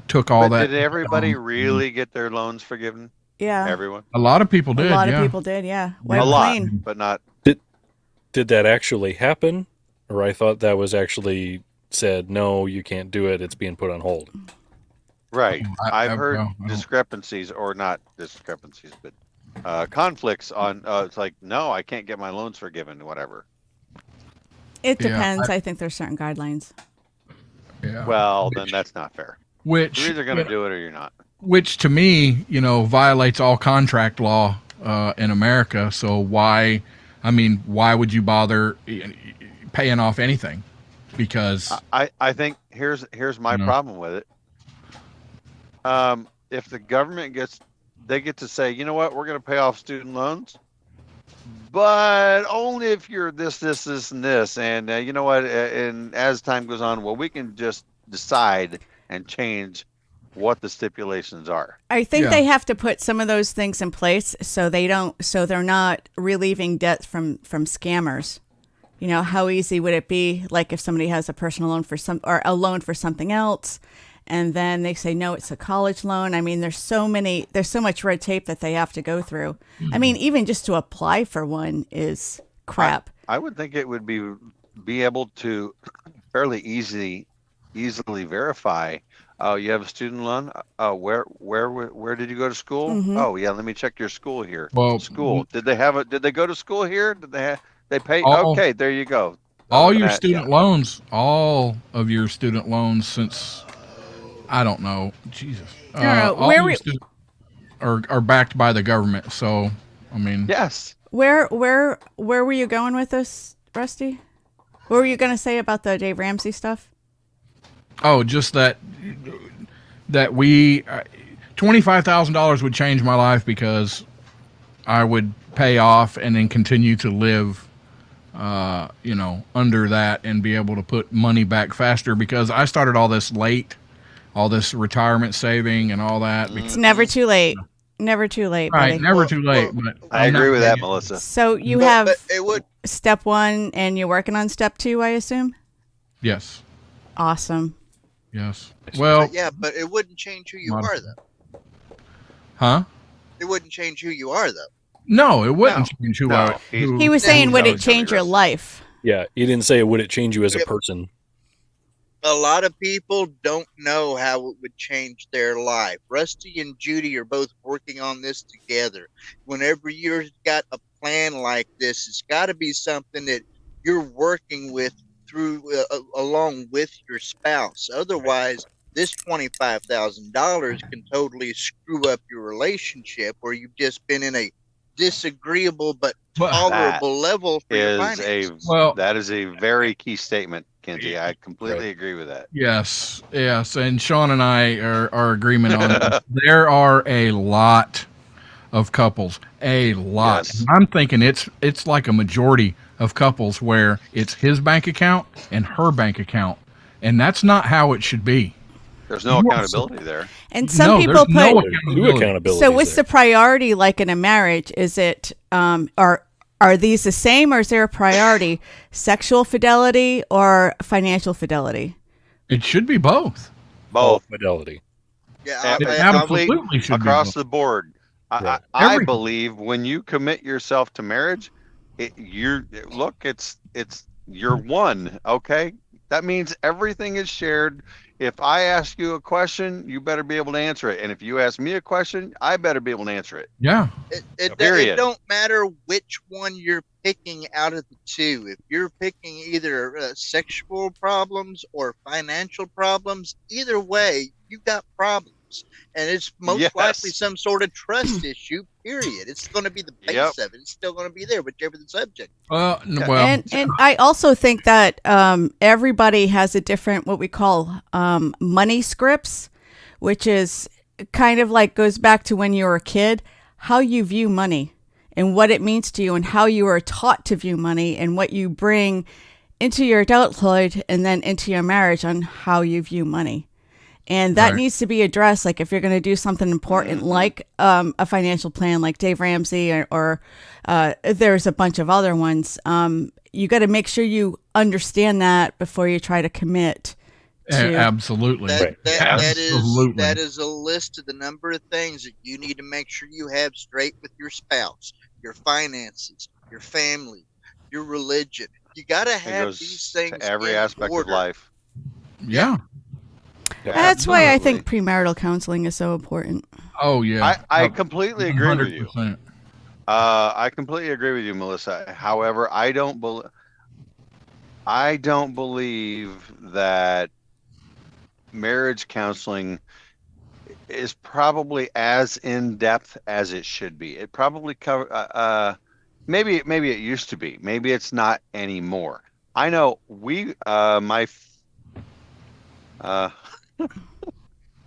took all But that. did everybody really get their loans forgiven? Yeah. Everyone? A lot of people A did. lot yeah. of people did, yeah. Wipe A lot, clean. but not. Did that actually happen? Or I thought that was actually said, no, you can't do it. It's being put on hold. Right. I've heard well, I don't- discrepancies, or not discrepancies, but conflicts on. It's like, no, I can't get my loans forgiven, whatever. It Yeah, depends. I think there's certain guidelines. Yeah. Well, then that's not fair. Which You're either going to do it or you're not. which to me, violates all contract law in America. So why would you bother paying off anything? Because I think here's my problem with it. If the government they get to say, you know what, we're going to pay off student loans, but only if you're this, and this, and you know what, and as time goes on, well, we can just decide and change what the stipulations are. I think Yeah. they have to put some of those things in place so they're not relieving debt from scammers. How easy would it be, like if somebody has a personal loan or a loan for something else, and then they say, no, it's a college loan. I mean, there's so much red tape that they have to go through. I mean, even just to apply for one is crap. I would think it would be able to fairly easily verify. Oh, you have a student loan. Oh, where did you go to school? Mhm. Oh, yeah. Let me check your school here. Well, School. Did they go to school here? Did they pay? All- Okay, there you go. all Other your than that, student yeah. loans, all of your student loans since, I don't know, Jesus. I don't know. All Where your we- student are backed by the government. So, I mean, Yes. Where were you going with this, Rusty? What were you going to say about the Dave Ramsey stuff? oh, just that we $25,000 would change my life because I would pay off and then continue to live, under that and be able to put money back faster because I started all this late, all this retirement saving and all that. It's never too late. Never too late, buddy. Right, never too late. But I I'm not agree with that, paying- Melissa. So you But- have but it would. step 1 and you're working on step 2, I assume? Yes, Awesome. yes. Well, Yeah, but it wouldn't change who you Mod- are, though. huh? It wouldn't change who you are, though. No, it wouldn't No. change who No, I. he's- who- He was Yeah, saying, who's would it always gonna be change your Rusty. life? Yeah, you didn't say would it change you as a Yep. person. A lot of people don't know how it would change their life. Rusty and Judy are both working on this together. Whenever you've got a plan like this, it's got to be something that you're working with through along with your spouse. Otherwise, this $25,000 can totally screw up your relationship, where you've just been in a disagreeable but But- tolerable level for your finances. That is a very key statement, Kenzie. I completely agree with that. Yes, and Sean and I are agreement on this. There are a lot of couples. A lot. Yes. And I'm thinking it's like a majority of couples where it's his bank account and her bank account. And that's not how it should be. There's no You are accountability there. And some No, people there's no put. New accountability. accountability. So what's the priority like in a marriage? Is it are these the same, or is there a priority? Sexual fidelity or financial fidelity? It should be both. Both. fidelity? Yeah, It I- absolutely should be across both. the board. Right. I Everything. believe when you commit yourself to marriage, you're one. Okay, that means everything is shared. If I ask you a question, you better be able to answer it, and if you ask me a question, I better be able to answer it. Yeah. it Period. don't matter which one you're picking out of the two. If you're picking either sexual problems or financial problems, either way, you got problems, and it's most Yes. likely some sort of trust issue. Period. It's going to be the base Yep. of it. It's still going to be there, whichever the subject. Well, And I also think that everybody has a different what we call money scripts, which is kind of like goes back to when you were a kid, how you view money and what it means to you and how you are taught to view money and what you bring into your adulthood and then into your marriage on how you view money. And that Right. needs to be addressed. Like if you're going to do something important, like a financial plan, like Dave Ramsey, or there's a bunch of other ones. You got to make sure you understand that before you try to commit. Absolutely. Absolutely. That is a list of the number of things that you need to make sure you have straight with your spouse, your finances, your family, your religion. You got to It have goes these things to every in aspect order. of life. Yeah. That's why I Absolutely. think premarital counseling is so important. Oh yeah. I completely agree with you. 100%. I completely agree with you, Melissa. However, I don't believe that marriage counseling is probably as in depth as it should be. It probably maybe it used to be. Maybe it's not anymore. I know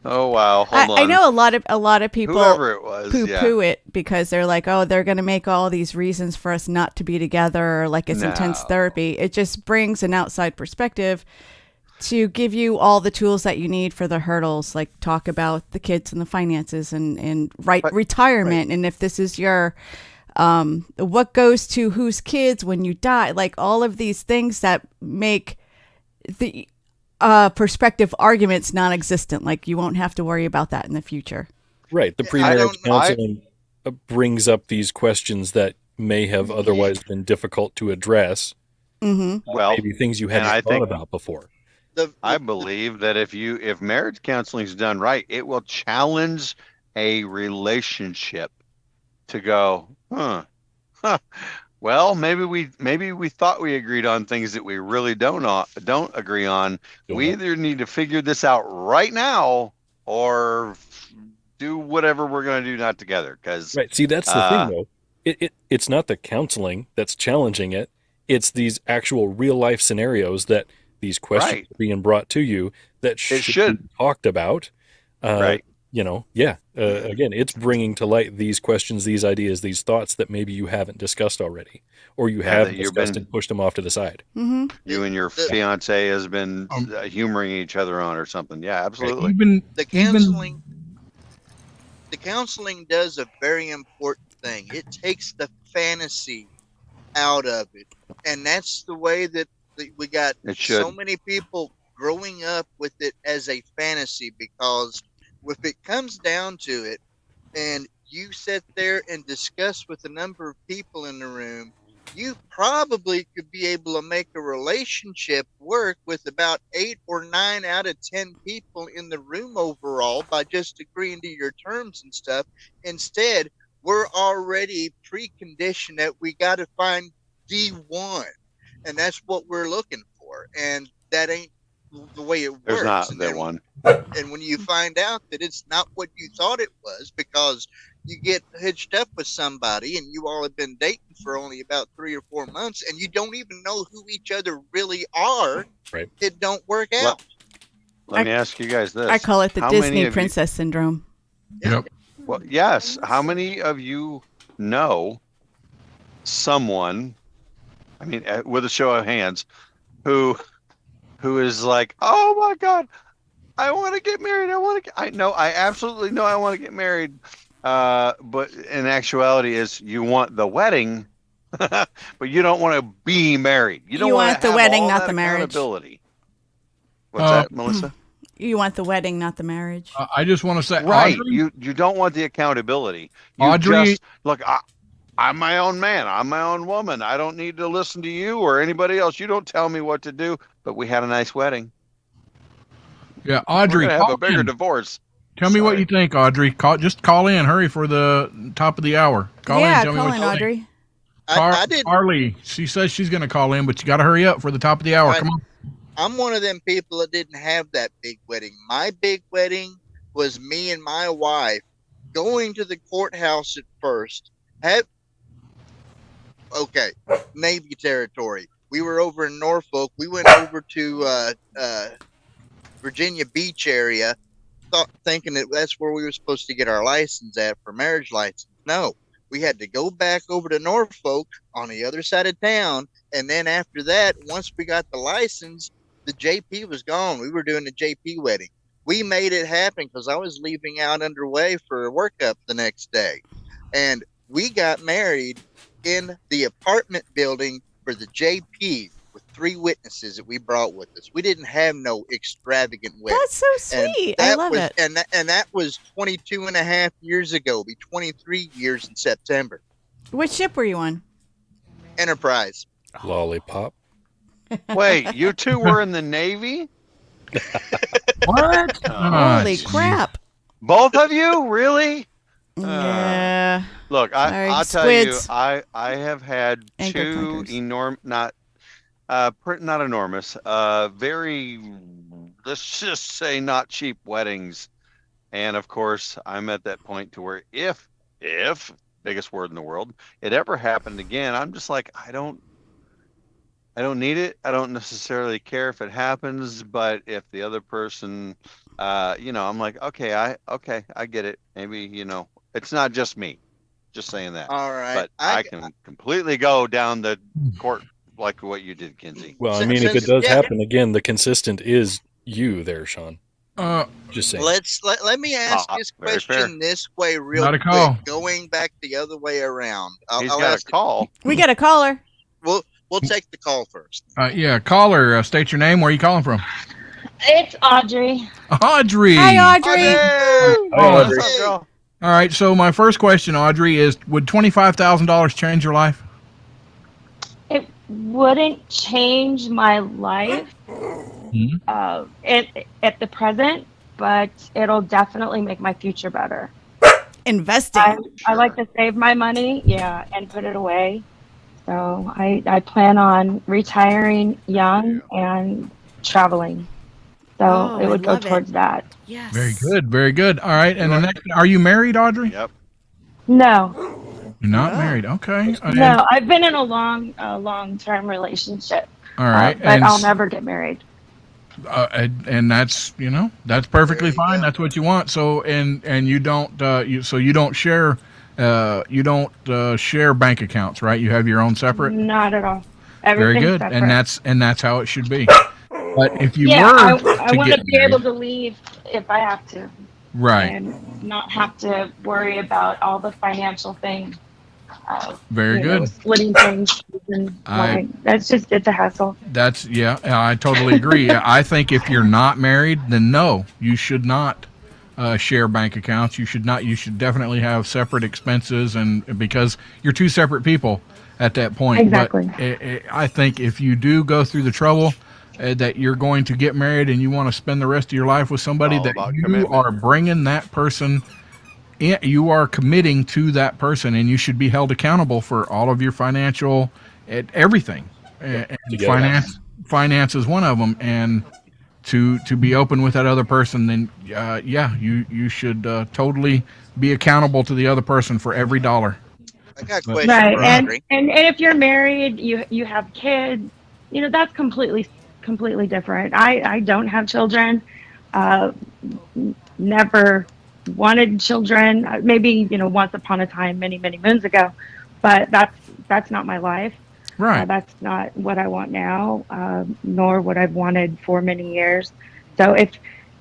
oh wow, hold on. I know a lot of people Whoever it was, poo it because they're like, oh, they're going to make all these reasons for us not to be together, or like it's intense No. therapy. It just brings an outside perspective to give you all the tools that you need for the hurdles, like talk about the kids and the finances and retirement. And if this is your, what goes to whose kids when you die, like all of these things that make the prospective arguments non-existent. Like you won't have to worry about that in the future. Right. The I pre-marriage don't- counseling brings up these questions that may have otherwise been difficult to address. Mm-hmm. Well, Maybe things you and hadn't I thought think- about before. I believe that if marriage counseling is done right, it will challenge a relationship to go, well, maybe we thought we agreed on things that we really don't agree on. We either need to figure this out right now or do whatever we're going to do not together. Because Right. See, that's the thing, though. It's not the counseling that's challenging it. It's these actual real life scenarios that these questions Right. are being brought to you that should be talked about. Right. Again, it's bringing to light these questions, these ideas, these thoughts that maybe you haven't discussed already, or you have that you've discussed been- and pushed them off to the side. Mm-hmm. you and your fiance has been humoring each other on or something. Yeah, absolutely. The counseling does a very important thing. It takes the fantasy out of it, and that's the way that we got It should. so many people growing up with it as a fantasy. Because if it comes down to it, and you sit there and discuss with a number of people in the room, you probably could be able to make a relationship work with about 8 or 9 out of 10 people in the room overall by just agreeing to your terms and stuff. Instead, we're already preconditioned that we got to find D1, and that's what we're looking for, and that ain't the way it works. There's not And that then- one. And when you find out that it's not what you thought it was, because you get hitched up with somebody and you all have been dating for only about 3 or 4 months and you don't even know who each other really are, Right. it don't work out. Let me ask you guys this. I call it the How many Disney of you- princess syndrome. Yep. Well, yes. How many of you know someone, I mean, with a show of hands, who is like, oh my God, I want to get married. I know, I absolutely know I want to get married. But in actuality is you want the wedding, but you don't want to be married. You don't You want want to the have wedding, all not that the marriage. accountability. What's Uh, that, Melissa? You want the wedding, not the marriage. I just want to say, Right. Audrey, You don't want the accountability. You Audrey, just look, I'm my own man. I'm my own woman. I don't need to listen to you or anybody else. You don't tell me what to do, but we had a nice wedding. yeah, We're Audrey, going to have call a bigger in. divorce. Tell me what Sorry. you think, Audrey. Just call in. Hurry for the top of the hour. Call yeah, in. Tell me call what in, you think. Audrey. I did. Carly, she says she's going to call in, but you got to hurry up for the top of the hour. Right. Come on. I'm one of them people that didn't have that big wedding. My big wedding was me and my wife going to the courthouse at first. Okay, Navy territory. We were over in Norfolk. We went over to Virginia Beach area, thinking that that's where we were supposed to get our license at for marriage license. No, we had to go back over to Norfolk on the other side of town. And then after that, once we got the license, the JP was gone. We were doing the JP wedding. We made it happen because I was leaving out underway for a workup the next day. And we got married in the apartment building for the JP with 3 witnesses that we brought with us. We didn't have no extravagant wedding. That's so sweet. I love it. And that was 22 and a half years ago. It'll be 23 years in September. Which ship were you on? Enterprise. Lollipop. Wait, you two were in the Navy? What? Holy crap. Both of you? Really? Yeah. Look, Sorry, I'll tell squids. you, I have had Anchor 2 clunkers. not enormous, very, let's just say not cheap weddings. And of course, I'm at that point to where if biggest word in the world, it ever happened again, I'm just like, I don't need it. I don't necessarily care if it happens, but if the other person, I'm like, okay, I get it. Maybe, it's not just me. Just saying that. All right. But I can completely go down the court like what you did, Kinsey. Well, I mean, if it does happen again, the consistent is you there, Sean. Just saying. Let me ask this Very fair. question this way real Got a quick, call. going back the other way around. He's I'll got ask a call. We got a caller. We'll take the call first. Yeah, caller, state your name. Where are you calling from? It's Audrey. Audrey. Hi, Audrey. Hey! Hi, Audrey. What's up, girl? All right, so my first question, Audrey, is would $25,000 change your life? It wouldn't change my life at the present, but it'll definitely make my future better. Investing. I like to save my money, and put it away. So I plan on retiring young and traveling. So it would go towards that. Yes. Very good, very good. All right, and the next, are you married, Audrey? Yep. No, You're not married. Okay. no, I've been in a long-term relationship. All right, but I'll never get married. and that's that's perfectly There you fine. go. That's what you want. So and you don't you don't share share bank accounts, right? You have your own separate. Not at all. Very Everything's good, separate. and that's how it should be. But if you I were want to to get be able married, to leave if I have to, right? and not have to worry about all the financial things. Very good. Splitting things, and it's a hassle. That's I totally agree. I think if you're not married, then no, you should not share bank accounts. You should not. You should definitely have separate expenses, and because you're 2 separate people at that point. Exactly. But I think if you do go through the trouble that you're going to get married and you want to spend the rest of your life with somebody, All that about you commitment. are bringing that person. You are committing to that person, and you should be held accountable for all of your financial, everything. And Together. finance is one of them. And to be open with that other person, then you should totally be accountable to the other person for every dollar. I got a question Right, for and Audrey. if you're married, you have kids. That's completely different. I don't have children. Never wanted children, maybe, once upon a time, many, many moons ago, but that's not my life. Right. That's not what I want now, nor what I've wanted for many years. So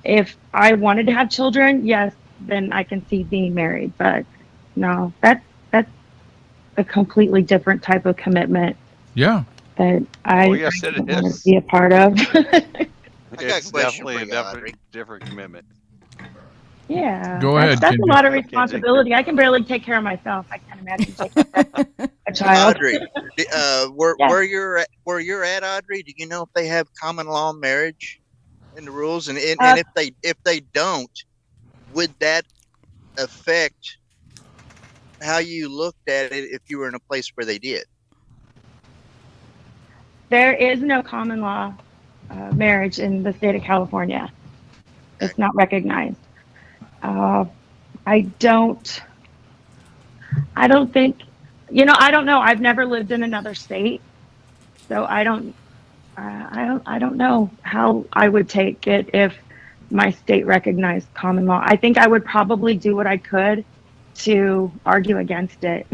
if I wanted to have children, yes, then I can see being married. But no, that's a completely different type of commitment Yeah. that Oh, I yes, it don't want to is. be a part of. I got a It's question definitely for a you, Audrey. different commitment. Yeah, Go that's ahead, that's a Kenzie. lot of Kenzie. responsibility. I can barely take care of myself. I can't imagine taking care of a child. Audrey, where Yeah. where you're at, Audrey? Do you know if they have common law marriage in the rules? And Uh, if they don't, would that affect how you looked at it if you were in a place where they did? There is no common law marriage in the state of California. Okay. It's not recognized. Uh, I don't. I don't think. I don't know. I've never lived in another state, so I don't. I don't know how I would take it if my state recognized common law. I think I would probably do what I could to argue against it.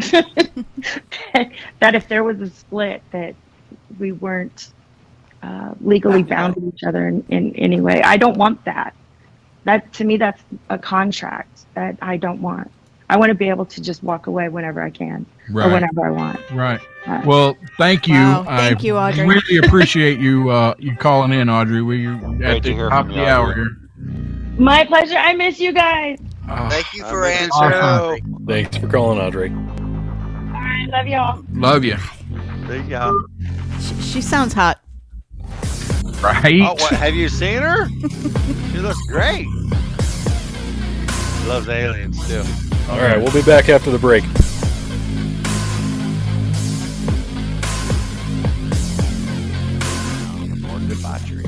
That if there was a split, that we weren't legally bound to each other in any way. I don't want that. That to me, that's a contract that I don't want. I want to be able to just walk away whenever I can or Right. whenever I want. Right. Well, thank you. Wow. Thank you, I Audrey. really appreciate you you calling in, Audrey. We're Great at to the hear top from of you, the hour Audrey. here. My pleasure. I miss you guys. Thank you I for miss you answering. too. Audrey. Thanks for calling, Audrey. All right. Love y'all. Love you. There you go. She sounds hot. Right. Oh, what? Have you seen her? She looks great. Loves aliens too. All right, we'll be back after the break. More debauchery.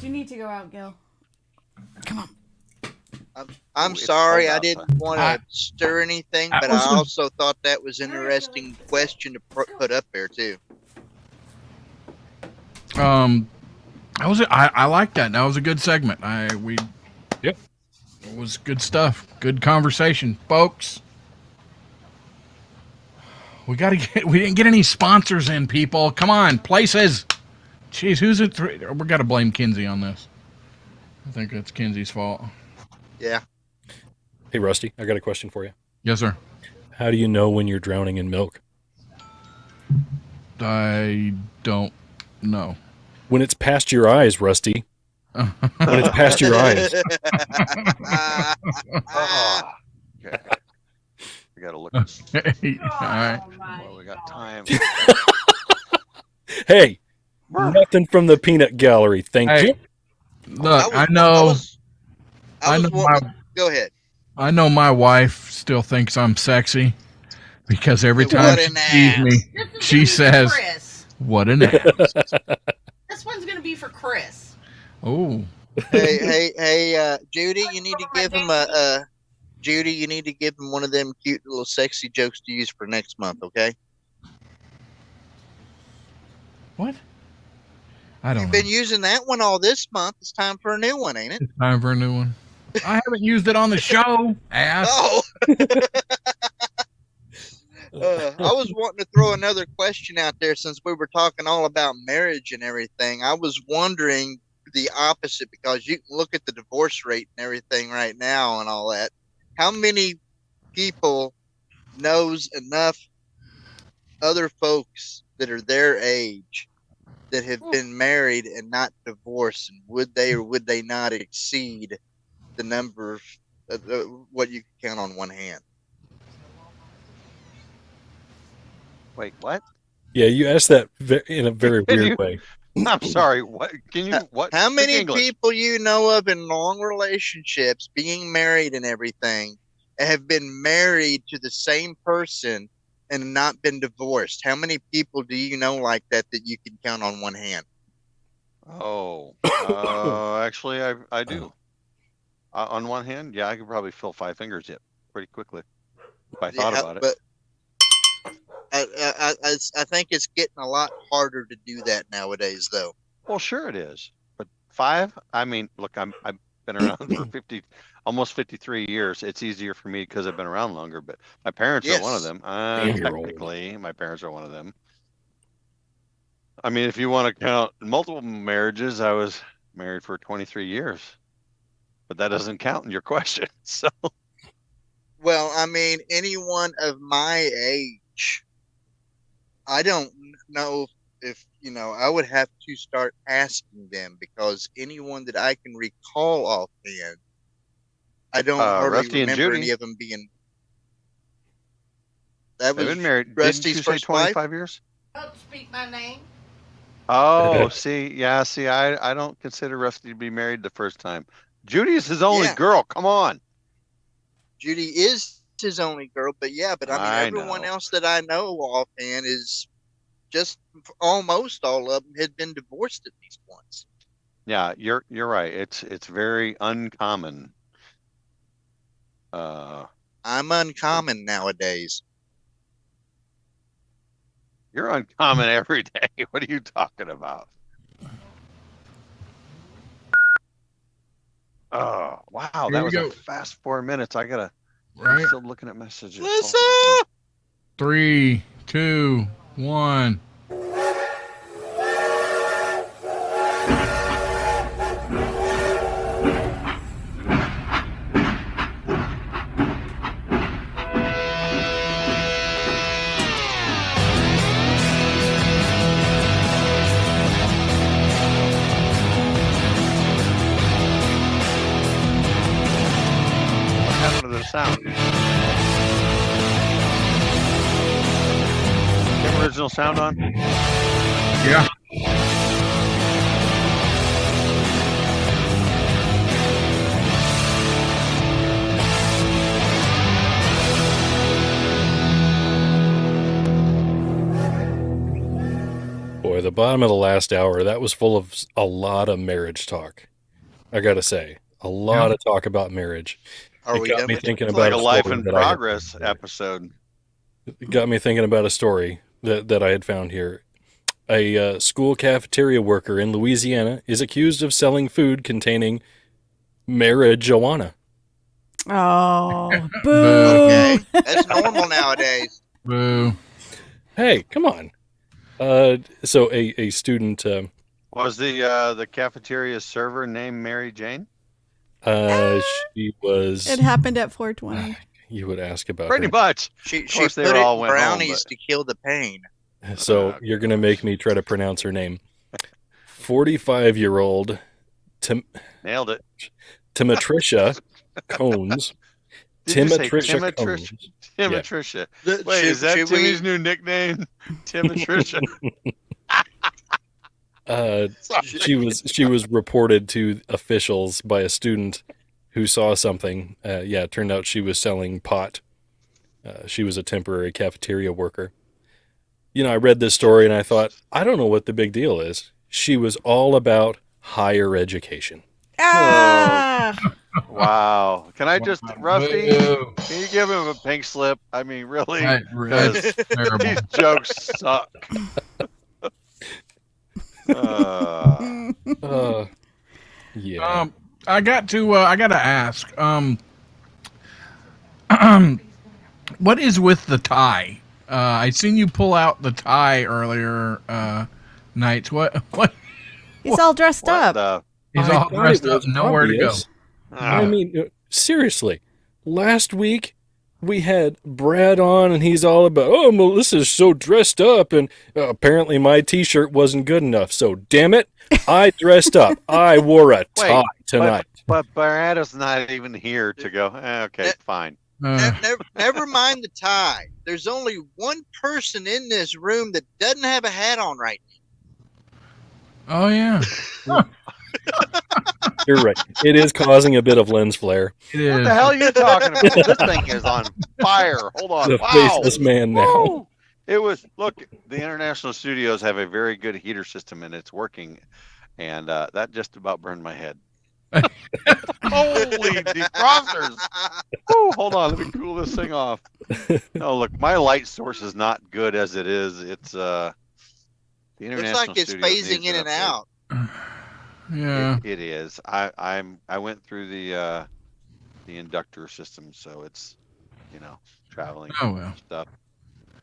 Do you need to go out, Gil? Come on. I'm Ooh, it's sorry, cold I didn't outside. want to stir anything, I but I was- also thought that was an interesting question to put up there too. That was I like that. That was a good segment. Yep. It was good stuff. Good conversation, folks. We didn't get any sponsors in, people. Come on, places. Jeez, who's it? We got to blame Kinsey on this. I think that's Kinsey's fault. Yeah. Hey, Rusty, I got a question for you. Yes, sir. How do you know when you're drowning in milk? I don't know. When it's past your eyes, Rusty. When it's past your eyes. Oh, okay. We gotta look. All right. Well, we got time. Hey, nothing from the peanut gallery. Thank Hey, you. look, I know. I was know wanting. Go ahead. I know my wife still thinks I'm sexy because every What time she an sees ass. me, This one's she gonna be for says, Chris. "What an ass!" This one's gonna be for Chris. Oh, Hey, Judy, you need to give him Judy, you need to give him one of them cute little sexy jokes to use for next month, okay? what? I don't You've know. been using that one all this month. It's time for a new one, ain't it? It's time for a new one. I haven't used it on the show, ass. Oh. I was wanting to throw another question out there since we were talking all about marriage and everything. I was wondering the opposite because you can look at the divorce rate and everything right now and all that. How many people knows enough other folks that are their age that have been married and not divorced, and would they or would they not exceed the number of what you can count on one hand? Wait, what? Yeah, you asked that in a very Can weird you- way. I'm sorry. What? Can you? What? How Speak many English. people you know of in long relationships, being married and everything, have been married to the same person and not been divorced? How many people do you know like that you can count on one hand? Oh, actually, I do. On one hand, yeah, I could probably fill 5 fingers yet pretty quickly if I thought about it. But I think it's getting a lot harder to do that nowadays, though. Well, sure it is, but 5. I mean, look, been around for 50, almost 53 years. It's easier for me because I've been around longer. But my parents are one of Yes. them. Damn, you're old. Technically, my parents are one of them. I mean, if you want to count multiple marriages, I was married for 23 years, but that doesn't count in your question. So Well, I mean, anyone of my age, I don't know if, I would have to start asking them because anyone that I can recall offhand, I don't hardly Rusty and remember Judy, any of them being. That they've was been married. Rusty's Didn't you say first wife. 25 years? Don't speak my name. Oh, see, I don't consider Rusty to be married the first time. Judy is his only Yeah. girl. Come on. Judy is his only girl, but I mean, I everyone know. else that I know offhand is just almost all of them had been divorced at least once. Yeah, you're right. It's very uncommon. I'm uncommon nowadays. You're uncommon every day. What are you talking about? Oh, wow, Here that you was go. a fast 4 minutes. I'm Right. still looking at messages. Listen! 3, 2, 1. What happened to the sound? You have original sound on? Yeah. Boy, the bottom of the last hour, that was full of a lot of marriage talk. I gotta say, a lot of talk about marriage. Are It we got done me with it? thinking It's about like a a life story in that I had progress found here. episode. It got me thinking about a story that I had found here. A school cafeteria worker in Louisiana is accused of selling food containing marijuana. Oh, boo. Okay, that's normal nowadays. Boo. Hey, come on. So a student, Was the cafeteria server named Mary Jane? she was. It happened at 420. You would ask about Pretty her. much. She course, they put were it all in went home, brownies but- to kill the pain. So you're gonna make me try to pronounce her name. 45-year-old Nailed it. Timatricia Cones. Did you say Timatricia Timitricia? Cones. Timitricia. The- Wait, should- is that should we- Timmy's new nickname? Timitricia. She was reported to officials by a student who saw something. It turned out she was selling pot. She was a temporary cafeteria worker. I read this story and I thought, I don't know what the big deal is. She was all about higher education. Ah, Wow. Can I just, Rusty, Boo. can you give him a pink slip? I mean, really? That's terrible. These jokes suck. Yeah. I got to ask, what is with the tie? I seen you pull out the tie earlier nights. What? he's all dressed What up. the? He's I all thought dressed it up, was nowhere to go. obvious. I mean, seriously, last week we had Brad on and he's all about, oh, Melissa's so dressed up and apparently my t-shirt wasn't good enough. So damn it, I dressed up. I wore a tie tonight. But Brad is not even here to go, okay, fine. Never mind the tie. There's only one person in this room that doesn't have a hat on right Oh yeah, You're right. It is causing a bit of lens flare. it What is. the hell are you talking about? This thing is on fire. Hold on. The Wow. faceless man now. Woo! It was, look, the international studios have a very good heater system and it's working. And that just about burned my head. Holy defrosters. Woo, hold on. Let me cool this thing off. No, look, my light source is not good as it is. It's the now. international Looks like it's studios phasing needs in an and upgrade. out. Yeah. It is. I went through the inductor system, so it's traveling Oh well. stuff,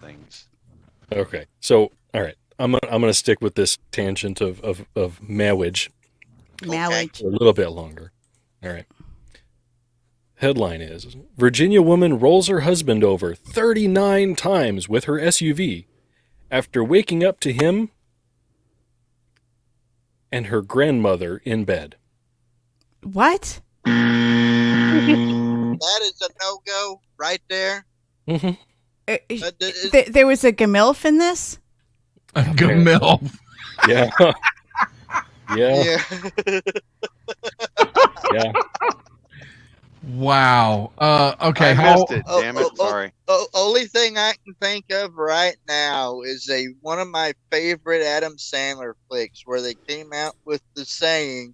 things. Okay. So, all right. I'm gonna stick with this tangent of marriage Marriage. for a little bit longer. All right. Headline is Virginia woman rolls her husband over 39 times with her SUV after waking up to him and her grandmother in bed. What? That is a no-go right there. Mm-hmm. There was a Gamilf in this? Gamil. Yeah. Yeah. Yeah. Yeah. Wow. Okay. I How? missed it. Damn it. Sorry. Only thing I can think of right now is one of my favorite Adam Sandler flicks where they came out with the saying,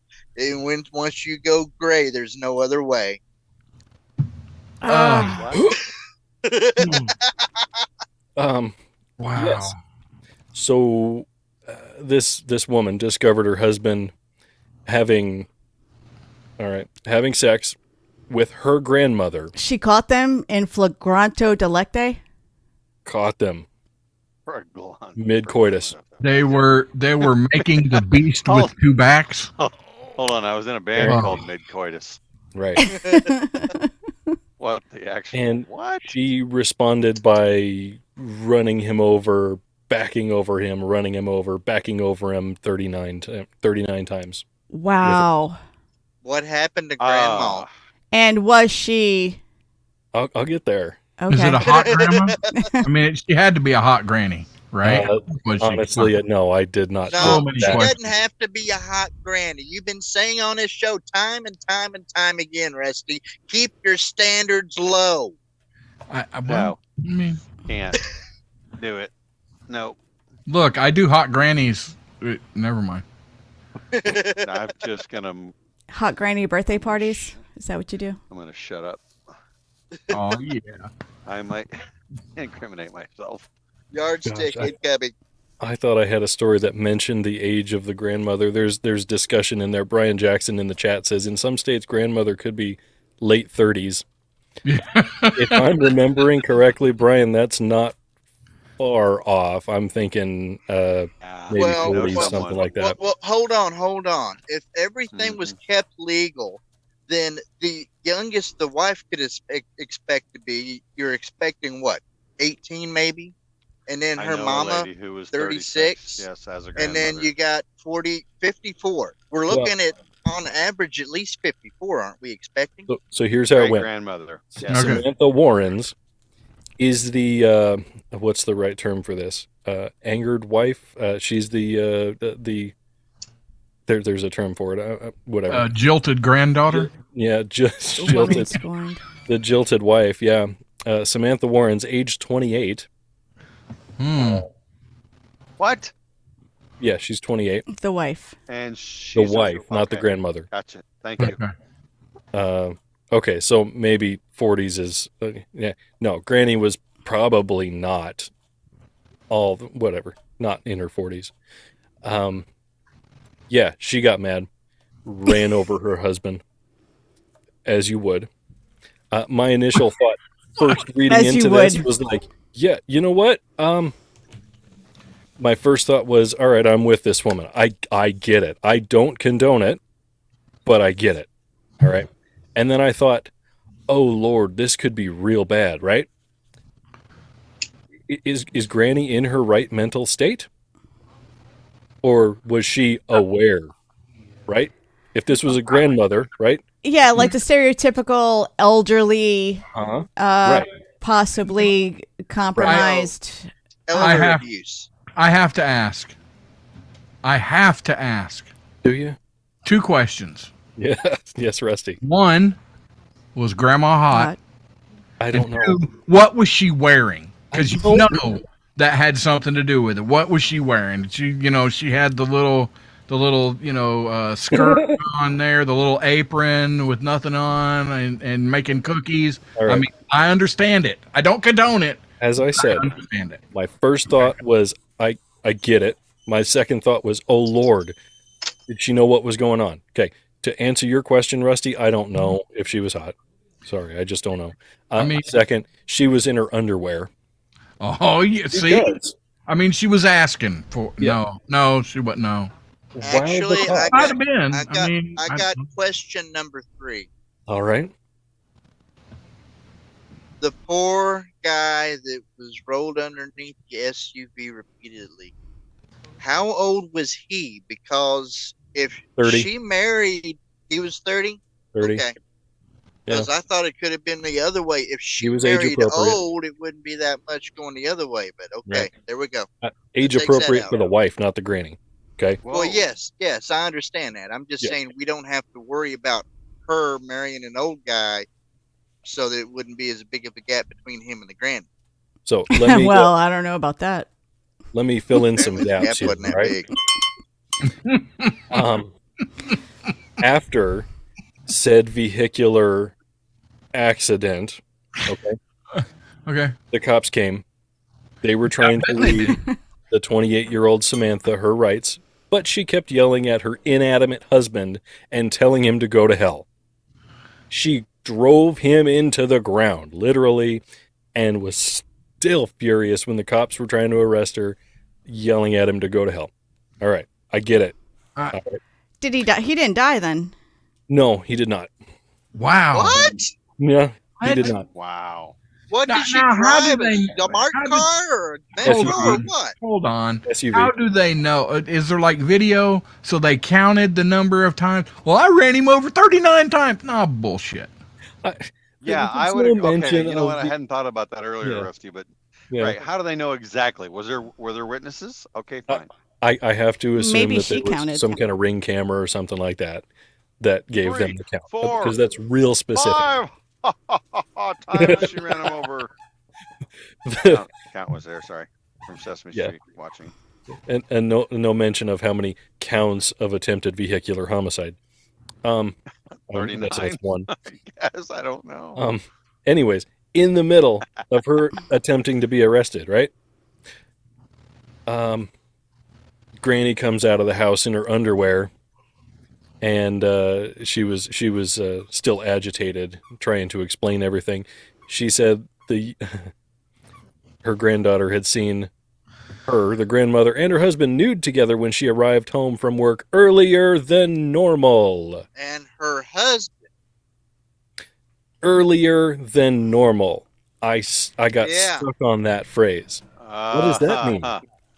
once you go gray, there's no other way. What? Wow. Wow. So this woman discovered her husband having sex with her grandmother. She caught them in flagranto delicte? Caught them Perglon. mid-coitus. They were making the beast with two backs. Hold on, I was in a band Oh. called Mid Coitus. Right. What the actual? And what? she responded by running him over, backing over him, running him over, backing over him 39 times. Wow. What happened to Grandma? And was she I'll get there. okay? Is it a hot grandma? I mean, she had to be a hot granny, right? Was she? Honestly, no, I did not. No, many she questions. doesn't have to be a hot granny. You've been saying on this show time and time and time again, Rusty, keep your standards low. No, I mean, can't do it. No, look, I do hot grannies. Never mind. I'm just gonna. Hot granny birthday parties? Is that what you do? I'm gonna shut up. Oh yeah. I might incriminate myself. Yardstick Gosh, incoming. I thought I had a story that mentioned the age of the grandmother. There's discussion in there. Brian Jackson in the chat says in some states grandmother could be late 30s. If I'm remembering correctly, Brian, that's not far off. I'm thinking maybe Well, 40s, well, something like that. Well, hold on. If everything was kept legal, then the youngest the wife could expect to be, you're expecting what, 18 maybe? And then I her know a mama, lady who was 36, Yes, as a and grandmother. then you got 54. We're looking at, on average, at least 54, aren't we expecting? So here's how it went. grandmother. Okay. Samantha Warrens is the what's the right term for this? Angered wife. She's the there's a term for it. Whatever. Jilted granddaughter. Yeah, just The woman jilted. scorned. The jilted wife. Yeah. Samantha Warrens, age 28. What? Yeah, she's 28. The wife. And The she's wife, not the okay. grandmother. Gotcha. Thank you. Okay. Okay, so maybe 40s is yeah. No, Granny was probably not whatever, not in her 40s. Yeah, she got mad, ran over her husband, as you would. My initial thought, first reading As you into this, would. was like, yeah, you know what? My first thought was, all right, I'm with this woman. I get it. I don't condone it, but I get it. All right. And then I thought, oh Lord, this could be real bad, right? Is Granny in her right mental state? Or was she aware, right? If this was a grandmother, right? Yeah, like the stereotypical elderly, Right. possibly compromised. Elder have- abuse. I have to ask. Do you? 2 questions. Yeah. Yes, Rusty. One, was Grandma hot? I don't know. And 2, what was she wearing? Because you don't know that had something to do with it. What was she wearing? She had the little skirt on there, the little apron with nothing on, and making cookies. All right. I mean, I understand it. I don't condone it. As I I said, understand it. my first thought was, I get it. My second thought was, oh Lord, Did she know what was going on? Okay. To answer your question, Rusty, I don't know if she was hot. Sorry, I just don't know. I mean- Second, she was in her underwear. Oh, yeah. See, Because I mean, she was asking for Yeah. no, she wasn't. No, Actually, Wild might have been. I got question number 3. all right. The poor guy that was rolled underneath the SUV repeatedly. How old was he? Because if 30. she married, he was 30? 30. Okay. Because I thought it could have been the other way. If she was age married appropriate. old, it wouldn't be that much going the other way. But okay, Right. there we go. Age Takes that appropriate out. for the wife, not the granny. Okay. Well, yes, I understand that. I'm just Yeah. saying we don't have to worry about her marrying an old guy, so that it wouldn't be as big of a gap between him and the granny. So let me well, I don't know about that. let me fill in some Apparently the gaps gap here. wasn't that Right. big. After said vehicular accident, okay, okay. the cops came. They were trying to read the 28-year-old Samantha her rights, but she kept yelling at her inanimate husband and telling him to go to hell. She drove him into the ground, literally, and was still furious when the cops were trying to arrest her, yelling at him to go to hell. All right, I get it. Uh, All right. Did he die? He didn't die then. No, he did not. Wow. What? Yeah, he What? did not. Wow. What Now- did she now, how drive? do they- A marked how do- car or a Hold Metro or on. what? Hold on. SUV. How do they know? Is there like video so they counted the number of times? Well, I ran him over 39 times. No, bullshit. Yeah, I There's would. no Okay, mention you know what? of I the- hadn't thought about that earlier, Yeah. Rusty. But Yeah. right, how do they know exactly? Were there witnesses? Okay, fine. I have to assume Maybe that she there was counted. some kind of ring camera or something like that that gave them 3, the count 4, because that's real specific. 5 times she ran him over. Count was there. Sorry, from Sesame Yeah. Street watching. and no mention of how many counts of attempted vehicular homicide. I guess that's 39. one. Yes, I don't know. Anyways, in the middle of her attempting to be arrested, right? Granny comes out of the house in her underwear, and she was still agitated, trying to explain everything. She said her granddaughter had seen her, the grandmother, and her husband nude together when she arrived home from work earlier than normal. And her husband. Earlier than normal. I got Yeah. stuck on that phrase. What does that mean?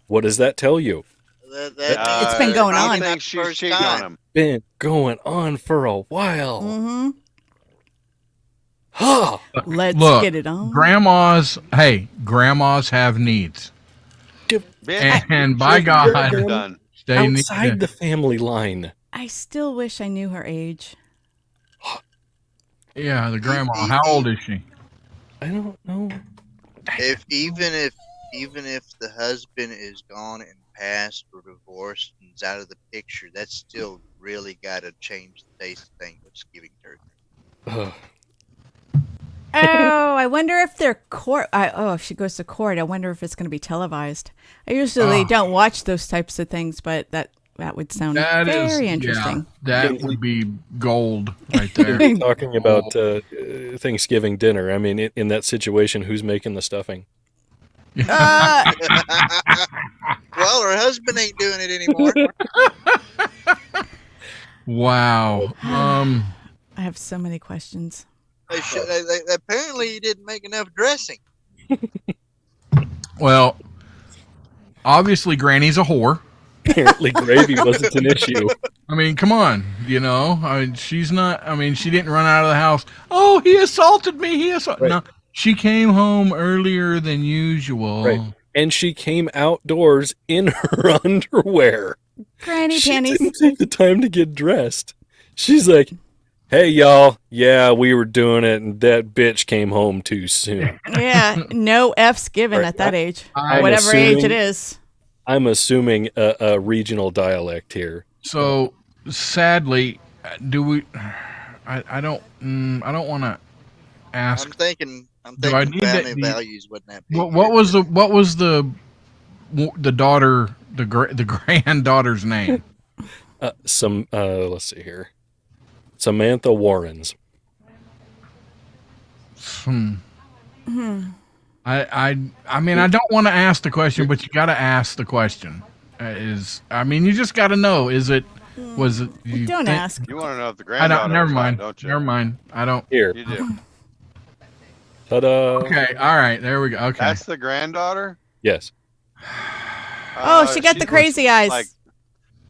What does that tell you? That It's been going I on. think she's cheating on him. Been going on for a while. Mm-hmm. Huh. Let's Look, get it on. grandmas have needs. Bitch, And by you're God, done. they need Outside the family line. I still wish I knew her age. yeah, the grandma. How old is she? I don't know. Even if the husband is gone and passed or divorced and is out of the picture, that's still really got to change the taste thing of giving turkey. Ugh. Oh, I wonder if they're court. If she goes to court, I wonder if it's going to be televised. I usually don't watch those types of things, but that would sound very interesting. Yeah, that would be gold right there. Talking about Thanksgiving dinner. I mean, in that situation, who's making the stuffing? Uh, Well, her husband ain't doing it anymore. Wow. I have so many questions. Apparently, he didn't make enough dressing. Well, obviously, Granny's a whore. Apparently, gravy wasn't an issue. I mean, come on, she's not. I mean, she didn't run out of the house. Oh, he assaulted me. Right. No, she came home earlier than usual. Right. And she came outdoors in her underwear. Granny She panties. didn't take the time to get dressed. She's like, "Hey, y'all. Yeah, we were doing it, and that bitch came home too soon." Yeah, no F's given Right. at that age. I'm Whatever age assuming- it is. I'm assuming a regional dialect here. So, sadly, do we? I don't want to ask. I'm thinking Do I need family that- values wasn't that big. What was the daughter the granddaughter's name? Let's see here. Samantha Warrens. I mean, I don't want to ask the question, but you got to ask the question. You just got to know. Was it? Don't ask. You want to know if the I granddaughter don't. Never was hot, mind. don't you? Never mind. I don't. Here. You do. Ta-da. Okay. All right. There we go. Okay. That's the granddaughter? Yes. Oh, she got the looks crazy eyes. Like,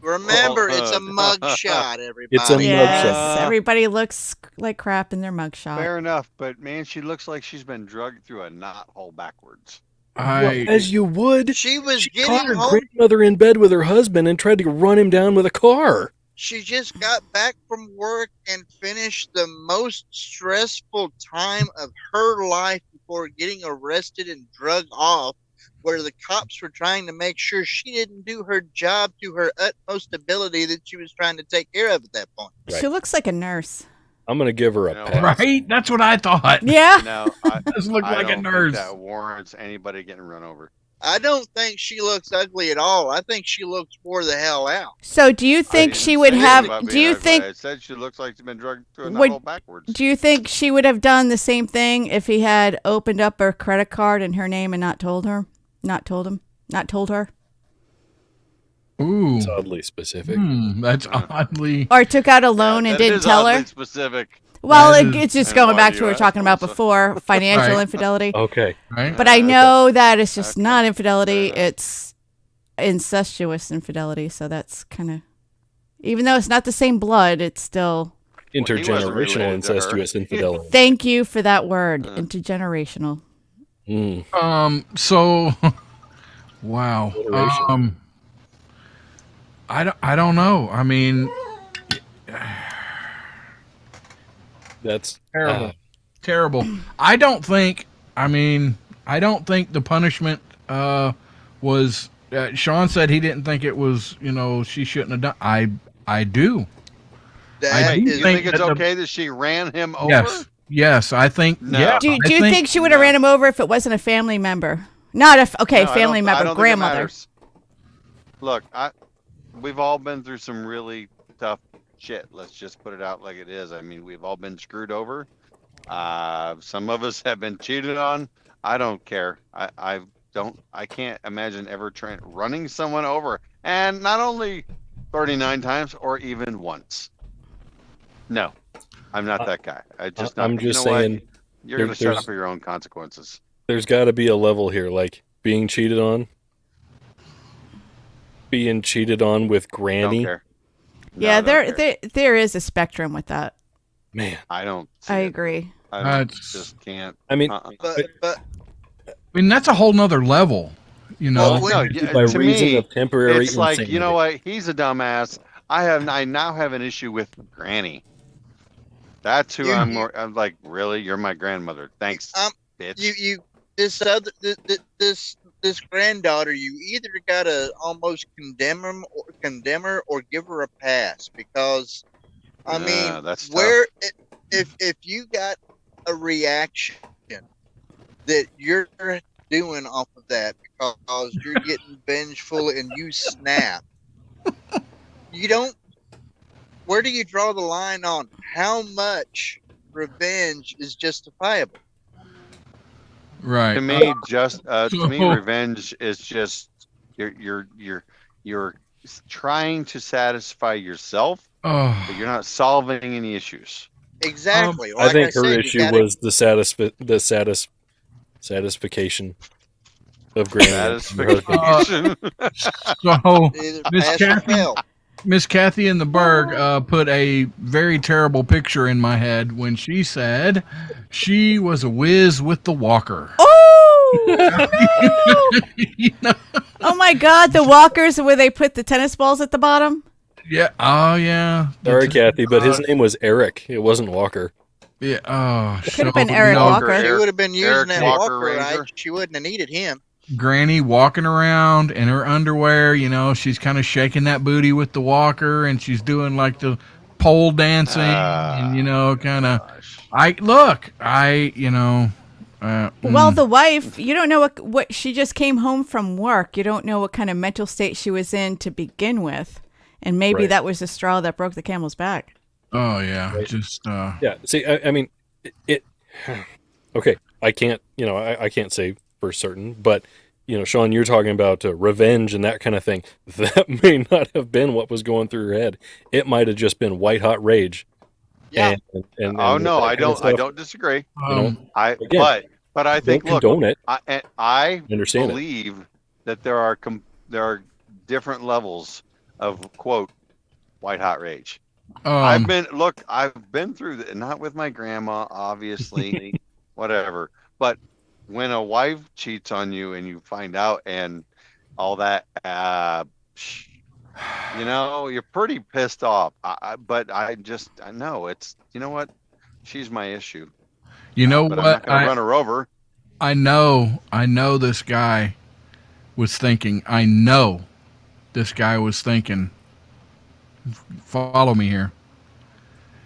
Remember, it's a mug shot, everybody. It's a mug Yes, shot. everybody looks like crap in their mugshot. fair enough, but man, she looks like she's been drugged through a knothole backwards. As you would. She was She getting caught her home. grandmother in bed with her husband and tried to run him down with a car. She just got back from work and finished the most stressful time of her life before getting arrested and drugged off, where the cops were trying to make sure she didn't do her job to her utmost ability that she was trying to take care of at that point. Right. She looks like a nurse. I'm going to give her a No, pass. Right. That's what I thought. Yeah. No, I Does look I like a don't think nurse. that warrants anybody getting run over. I don't think she looks ugly at all. I think she looks wore the hell out. So, do you think I she didn't would say have? anything about Do being you ugly. think? I said she looks like she's been drugged through a Would- knothole backwards. Do you think she would have done the same thing if he had opened up her credit card in her name and not told her? Not told him? Not told her? Ooh. It's oddly specific. That's oddly. Or took out a loan and That didn't is tell oddly her? Specific. Well, That is- it's just And going why back do to what we you were talking ask about also? before, financial Right. infidelity. Okay. Right. But I know that it's just Okay. not infidelity, Fair enough. it's incestuous infidelity. So that's kind of, even though it's not the same blood, it's still, wasn't Intergenerational related to her. incestuous infidelity. thank you for that word, intergenerational. Mm. So, wow. Alliteration. I don't know. I mean, That's terrible. Terrible. I don't think the punishment was. Sean said he didn't think it was. She shouldn't have done. I do. That do You is, think it's that the- okay that she ran him over? Yes. I think. No. Yeah. Do I you think she would have no. ran him over if it wasn't a family member? Not a, okay, No, I family don't- I member, don't think it grandmother. matters. Look, we've all been through some really tough shit. Let's just put it out like it is. I mean, we've all been screwed over. Some of us have been cheated on. I don't care. I can't imagine ever running someone over, and not only 39 times or even once. No, I'm not that guy. I'm you just know what? saying You're gonna shut there's- up for your own consequences. there's got to be a level here, like being cheated on. Being cheated on with Don't Granny. care. No, Yeah, don't care. there is a spectrum with that. Man. I don't. See I it. agree. I That's- just can't. I mean, but I mean, that's a whole nother level. Well, Well, no, yeah, by to reason me, of temporary it's like, insanity. you know what? He's a dumbass. I now have an issue with Granny. That's who I'm like, really? You're my grandmother. Thanks, bitch. this granddaughter, you either gotta almost condemn her or give her a pass, because I mean, that's tough. if you got a reaction that you're doing off of that because you're getting vengeful and you snap, you don't. Where do you draw the line on how much revenge is justifiable? Right. To me, to me, revenge is just you're trying to satisfy yourself, Oh. but you're not solving any issues. Exactly. I think her said, you issue gotta- was the satisfaction of Granny. Satisfaction. So either Miss pass or Kathy- fail. Miss Kathy in the Berg put a very terrible picture in my head when she said she was a whiz with the walker. Oh! You know? Oh my God, the walkers where they put the tennis balls at the bottom. Yeah. Oh yeah. Sorry, Kathy, but his name was Eric. It wasn't Walker. Yeah. Oh. Could have been so, Eric you know, Walker. She would have been using Eric that Walker walker, Ranger. right? She wouldn't have needed him. Granny walking around in her underwear. She's kind of shaking that booty with the walker, and she's doing like the pole dancing, and kind of. Well, the wife, you don't know what she just came home from work. You don't know what kind of mental state she was in to begin with. And maybe Right. that was the straw that broke the camel's back. Oh yeah, Right. just Yeah. See, I mean, it. Okay, I can't. I can't say for certain, but Sean, you're talking about revenge and that kind of thing. That may not have been what was going through your head. It might have just been white hot rage. Yeah. Oh with no, that I kind of don't. I stuff, don't disagree. um, Again, But I think don't look, condone it. I Understand it. believe that there are different levels of quote white hot rage. I've been through that, not with my grandma, obviously, whatever. But when a wife cheats on you and you find out and all that, you're pretty pissed off. But I know it's, you know what? She's my issue. you know But I'm not what? going to run her over. I know this guy was thinking. I know this guy was thinking. Follow me here.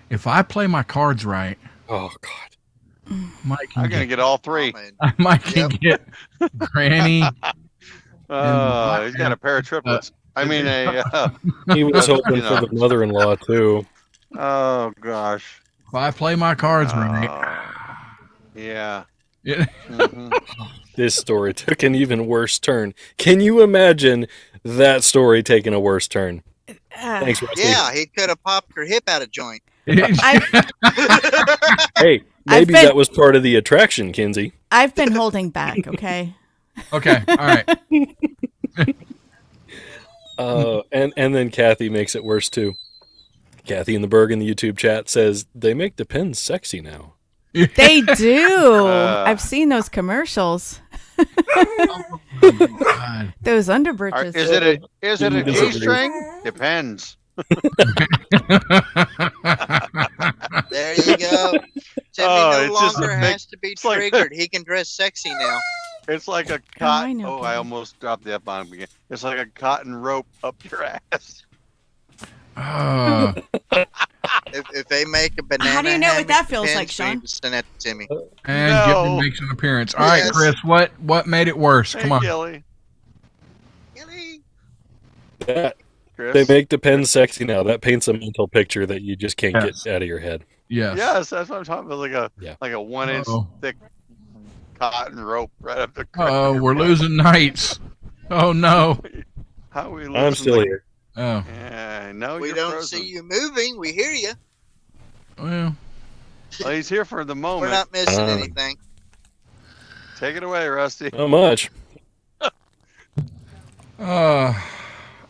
If I play my cards right, Oh God. Mike I'm can going to get all three. Mike can get Granny. Oh, he's got a pair of triplets. I mean, He was hoping you for know. the mother-in-law too. Oh gosh. If I play my cards right, Yeah. it, Mhm. This story took an even worse turn. Can you imagine that story taking a worse turn? Thanks, Rusty. Yeah, he could have popped her hip out of joint. Hey, maybe been- that was part of the attraction, Kinsey. I've been holding back, okay? okay, all right. And then Kathy makes it worse too. Kathy in the Berg in the YouTube chat says they make the pins sexy now. They do. Uh. I've seen those commercials. God. Those underbridges. Is it a Disagree. G-string? Depends. There you go. Timmy Oh, no it's just a longer big- has to be it's like- triggered. He can dress sexy now. It's like a I cotton. know, Oh, I Kenny. almost dropped the F-bomb again. It's like a cotton rope up your ass. If they make a banana How do you know what hammock that feels pins, like, we Sean? need to send that to Timmy. And No. Gilly makes an appearance. All right, Yes. Chris, what made it worse? Hey, Come on. Gilly. That, Chris. they make the pins sexy now. That paints a mental picture that you just can't Yes. get out of your head. Yes. Yes, that's what I'm talking about. Yeah. Like a 1-inch Uh-oh. thick cotton rope right up the. Oh, we're losing knights. Oh no. How we losing? I'm still here. Oh Yeah, no, We you're don't frozen. see you moving. We hear you. well. Well, he's here for the We're moment. not missing Uh. anything. Take it away, Rusty. Not much.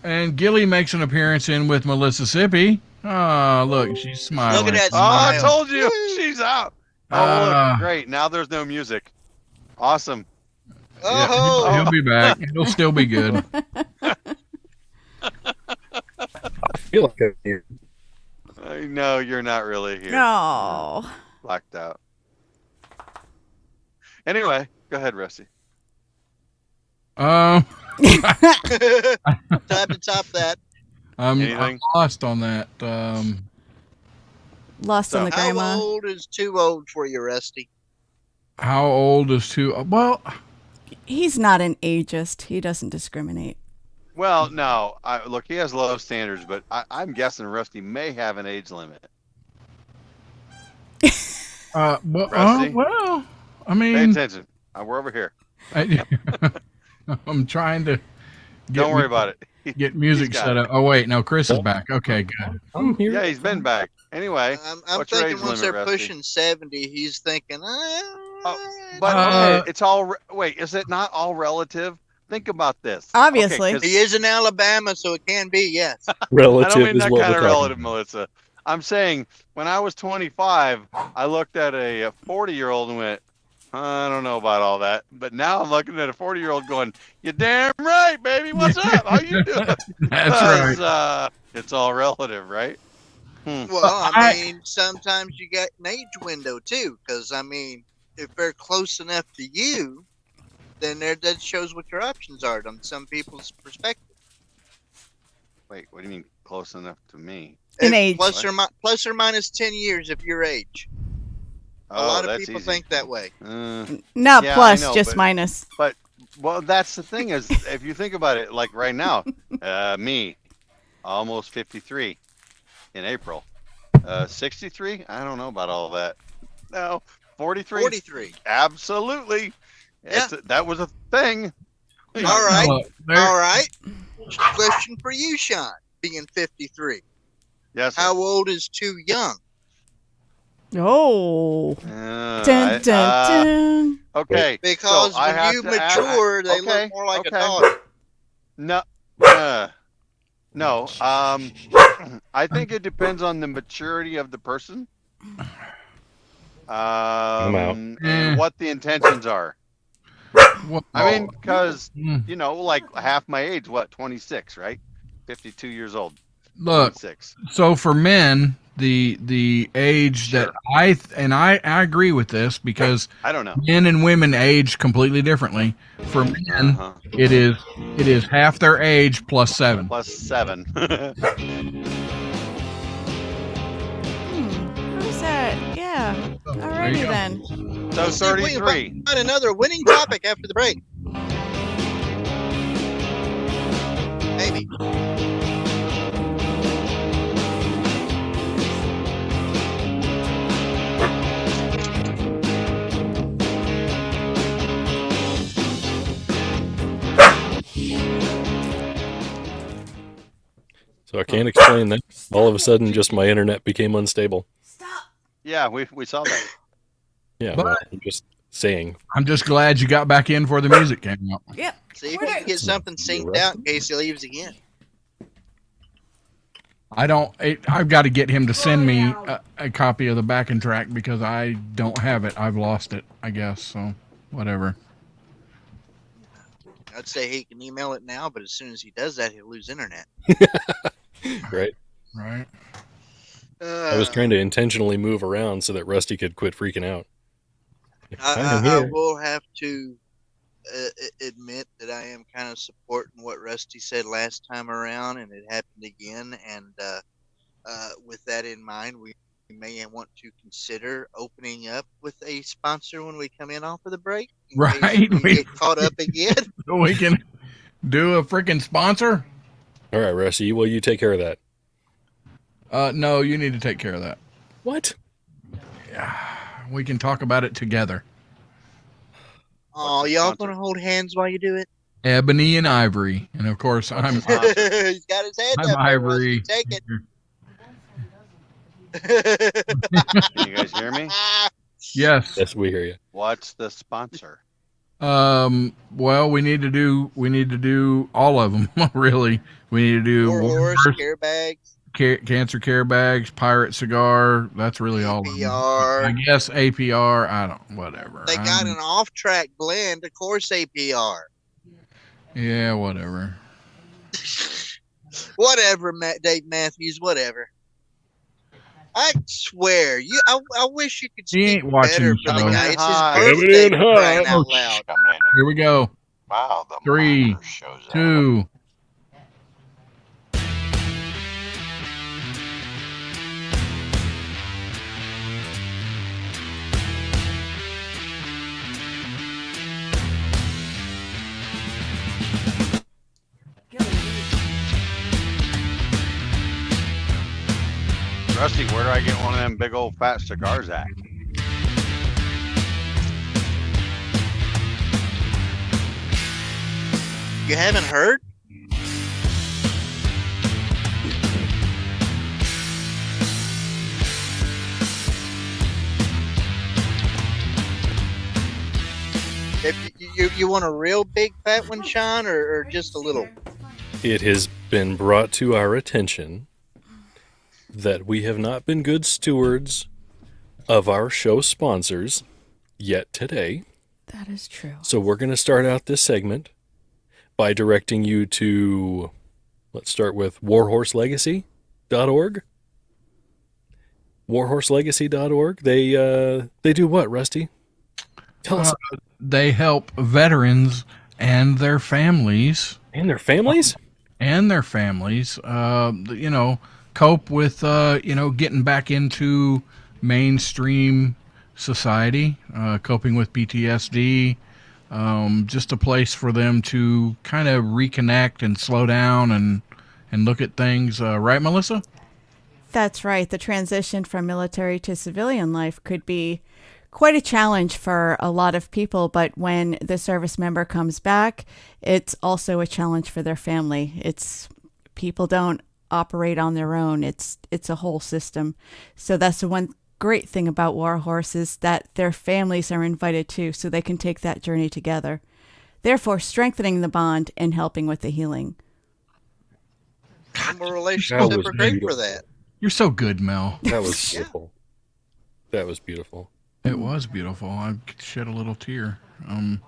And Gilly makes an appearance in with Mississippi. Ah, look, she's smiling. Look at that Oh, I smile. told you, she's out. Oh, Ah. look, great. Now there's no music. Awesome. Yeah, Oh, he'll be back. It'll still be good. I feel like I'm here. No, you're not really here. No. Blacked out. Anyway, go ahead, Rusty. Um, time to top that. I'm Anything? lost on that. Lost on the How grandma. old is too old for you, Rusty? How old is too? Well, He's not an ageist. He doesn't discriminate. Well, no. Look, he has low standards, but I'm guessing Rusty may have an age limit. Rusty? well, I Pay mean, attention. We're over here. I'm trying to Don't worry about it. get music He's got set it. up. Oh wait, no, Chris is back. Okay, good. I'm here. Yeah, he's been back. Anyway, I'm what's your thinking age once limit, they're Rusty? pushing 70, he's thinking, but Uh, okay, it's all. Wait, is it not all relative? Think about this. Obviously. Okay, 'cause he is in Alabama, so it can be, yes. I Relative don't mean is that what kind we're of talking relative, Melissa. I'm saying when I was 25, I looked at a 40-year-old and went, I don't know about all that. But now I'm looking at a 40-year-old going, "You damn right, baby. What's up? How you doing?" That's right. 'Cause, it's all relative, right? Well, I mean, sometimes you got an age window, too, because, I mean, if they're close enough to you, then that shows what your options are on some people's perspective. Wait, what do you mean close enough to me? In age. Plus or minus 10 years of your age. A lot of that's people easy. think that way. Not Yeah, plus, I know, just but- minus. Well, that's the thing is, if you think about it, like right now, me, almost 53 in April. 63? I don't know about all that. No, 43. 43. Absolutely. Yeah. That was a thing. All right. There- All right. Question for you, Sean. Being 53, Yes. how old is too young? Oh. Dun, dun, dun. Okay. Because so I when have you to mature, they okay, look more like okay. a daughter. No. No. I think it depends on the maturity of the person. out. And what the intentions are. Well, I mean, because mm, like half my age, what, 26, right? 52 years old. look, 26. so for men, the age Sure. that I agree with this because I don't know. men and women age completely differently. For men, Uh-huh. it is half their age plus 7. Plus 7. Who's that? Yeah. There you Alrighty go. then. So See if we can 33. find another winning topic after the break. Maybe. So I can't explain that. All of a sudden, just my internet became unstable. Stop. Yeah, we saw that. Yeah, But- well, I'm just saying. I'm just glad you got back in before the music came out. Yep. See if Where we do- can get something synced out in case he leaves again. I've got to get him to send me a copy of the backing track because I don't have it. I've lost it, I guess. So, whatever. I'd say he can email it now, but as soon as he does that, he'll lose internet. Right. Right. I was trying to intentionally move around so that Rusty could quit freaking out. I'm I here. will have to admit that I am kind of supporting what Rusty said last time around, and it happened again. And with that in mind, we may want to consider opening up with a sponsor when we come in off of the break. In case Right. we get caught up again. So we can do a freaking sponsor? All right, Rusty, will you take care of that? No, you need to take care of that. What? We can talk about it together. Oh, the y'all sponsor? gonna hold hands while you do it? Ebony and Ivory. And of course, I'm He's got his hand I'm up. there, Ivory. Rusty. Take it. Can you guys hear me? Yes. Yes, we hear you. What's the sponsor? Well, we need to do all of them, really. We need to do War horse, Warhorse, care bags, Cancer Care Bags, Pirate Cigar. That's really all of them. APR. I guess APR. I don't. Whatever. They got an off-track blend, of course. APR. Yeah, whatever. Whatever, Dave Matthews. Whatever. I swear, I wish you could He speak ain't watching better the for the show. guy. It's Hi. his Coming birthday. in for hot. crying out loud. Here we go. Wow, the 3, monitor shows up. 2. Rusty, where do I get one of them big old fat cigars at? You haven't heard? If you want a real big fat one, Sean, or just a little? It has been brought to our attention that we have not been good stewards of our show sponsors yet today. That is true. So we're going to start out this segment by directing you to, let's start with warhorselegacy.org. Warhorselegacy.org. They do what, Rusty? Tell us. They help veterans and their families. And their families? Cope with, getting back into mainstream society, coping with PTSD, just a place for them to kind of reconnect and slow down and look at things. Right, Melissa? That's right. The transition from military to civilian life could be quite a challenge for a lot of people, but when the service member comes back, it's also a challenge for their family. It's people don't operate on their own. It's a whole system. So that's the one great thing about Warhorse is that their families are invited too, so they can take that journey together, therefore strengthening the bond and helping with the healing. Our relationships are great for that. You're so good, Mel. That was beautiful. That was beautiful. It was beautiful. I shed a little tear. Yes,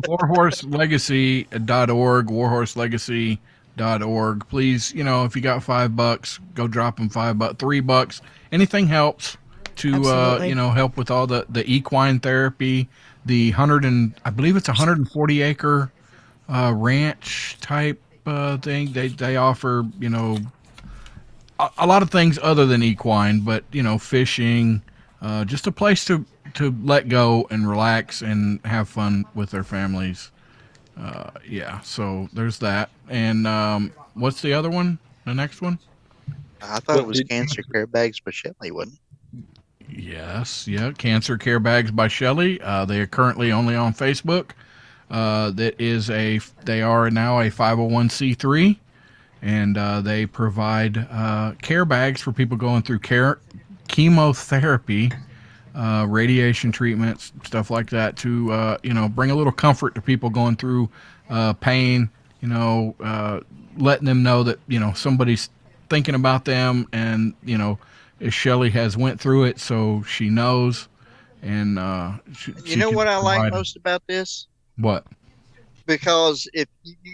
warhorselegacy.org, warhorselegacy.org. Please, if you got $5, go drop them $5, $3. Anything helps to, help with all the equine therapy, the I believe it's 140 acre ranch type thing. They offer, a lot of things other than equine, but, fishing, just a place to let go and relax and have fun with their families. So there's that. And what's the other one? The next one? I thought it was Cancer Care Bags by Shelley, wasn't it? Yes, Cancer Care Bags by Shelley. They are currently only on Facebook. They are now a 501c3, and they provide care bags for people going through chemotherapy, radiation treatments, stuff like that, to bring a little comfort to people going through pain. Letting them know that somebody's thinking about them, and Shelley has went through it, so she knows. And you know what I like most about this? What? Because if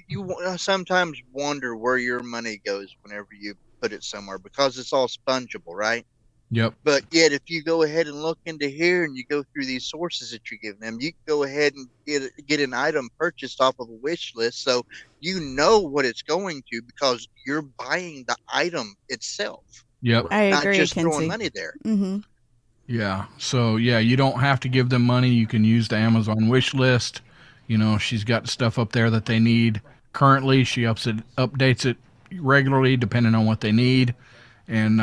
you sometimes wonder where your money goes whenever you put it somewhere, because it's all fungible, right? Yep. But yet, if you go ahead and look into here and you go through these sources that you give them, you can go ahead and get an item purchased off of a wish list, so you know what it's going to, because you're buying the item itself. Yep. I agree, not just Kinsey. throwing money there. Mm-hmm. Yeah. So you don't have to give them money. You can use the Amazon wish list. She's got stuff up there that they need. Currently, she updates it regularly depending on what they need. And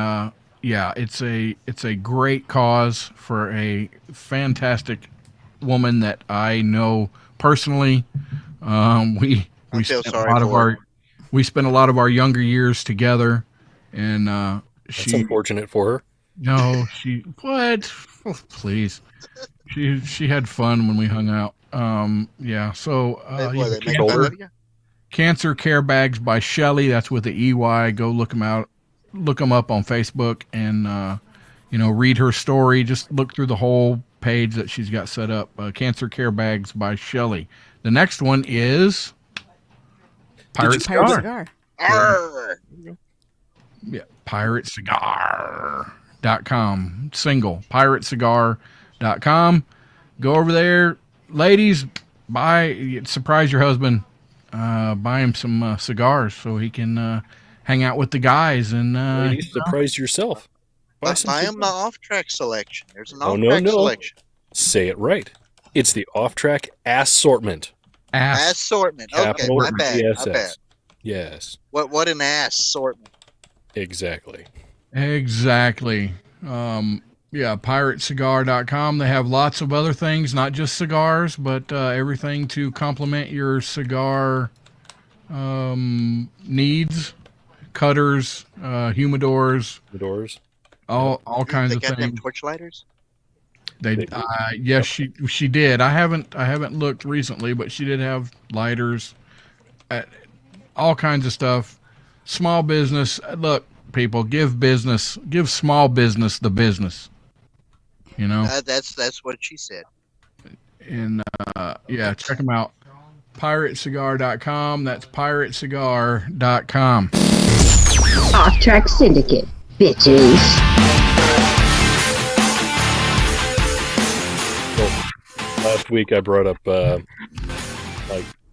it's a great cause for a fantastic woman that I know personally. We spent a lot of our younger years together, and That's unfortunate for her. No, what? Oh, please. She had fun when we hung out. So Cancer Care Bags by Shelley. That's with the EY. Go look them out. Look them up on Facebook, and read her story. Just look through the whole page that she's got set up. Cancer Care Bags by Shelley. The next one is Pirate Cigar. Yeah, piratecigar.com. Single. Piratecigar.com. Go over there, ladies. Surprise your husband. Buy him some cigars so he can hang out with the guys. And ladies, surprise yourself. Buy him the OffTrack selection. There's an OffTrack selection. Say it right. It's the OffTrack assortment. Assortment. Okay, my bad. Yes. What an assortment. Exactly. Piratecigar.com. They have lots of other things, not just cigars, but everything to complement your cigar needs. Cutters, humidors, all kinds of things. They got them torch lighters? Yes, she did. I haven't looked recently, but she did have lighters, all kinds of stuff. Small business. Look, people, give small business the business. That's what she said. And check them out. Piratecigar.com. That's piratecigar.com. OffTrack Syndicate, bitches. Well, last week I brought up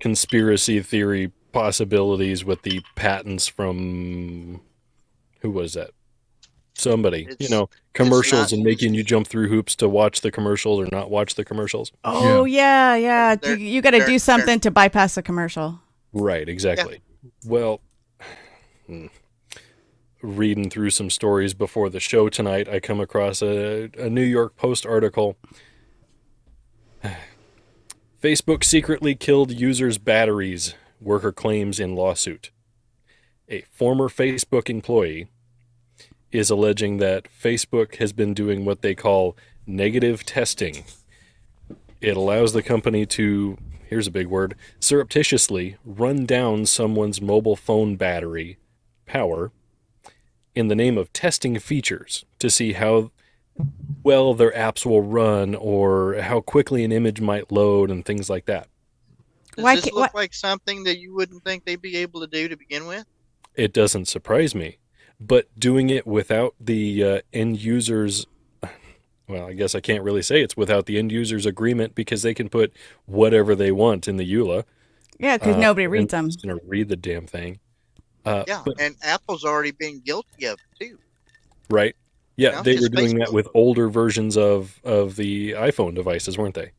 conspiracy theory possibilities with the patents from who was that? Somebody, commercials and making you jump through hoops to watch the commercials or not watch the commercials. Oh yeah. You got to do something to bypass the commercial. Right, exactly. Yeah. Well, reading through some stories before the show tonight, I come across a New York Post article. Facebook secretly killed users' batteries, worker claims in lawsuit. A former Facebook employee is alleging that Facebook has been doing what they call negative testing. It allows the company to, here's a big word, surreptitiously run down someone's mobile phone battery power in the name of testing features to see how well their apps will run or how quickly an image might load and things like that. Does this look like something that you wouldn't think they'd be able to do to begin with? It doesn't surprise me, but doing it without the end users, well, I guess I can't really say it's without the end user's agreement because they can put whatever they want in the EULA. Yeah, because nobody reads them. Just going to read the damn thing. And Apple's already been guilty of it too. Right. Yeah, they were doing Facebook. that with older versions of the iPhone devices, weren't they?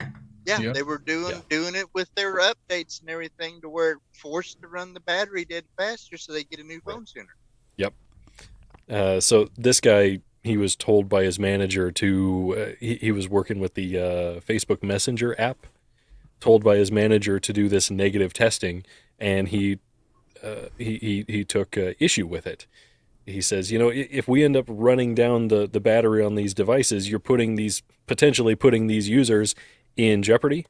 Yeah, Yep. they were doing it with their updates and everything to where it forced to run the battery dead faster so they get a new phone sooner. Yep. So this guy, he was told by his manager to, he was working with the Facebook Messenger app, told by his manager to do this negative testing, and he took issue with it. He says, if we end up running down the battery on these devices, you're potentially putting these users in jeopardy.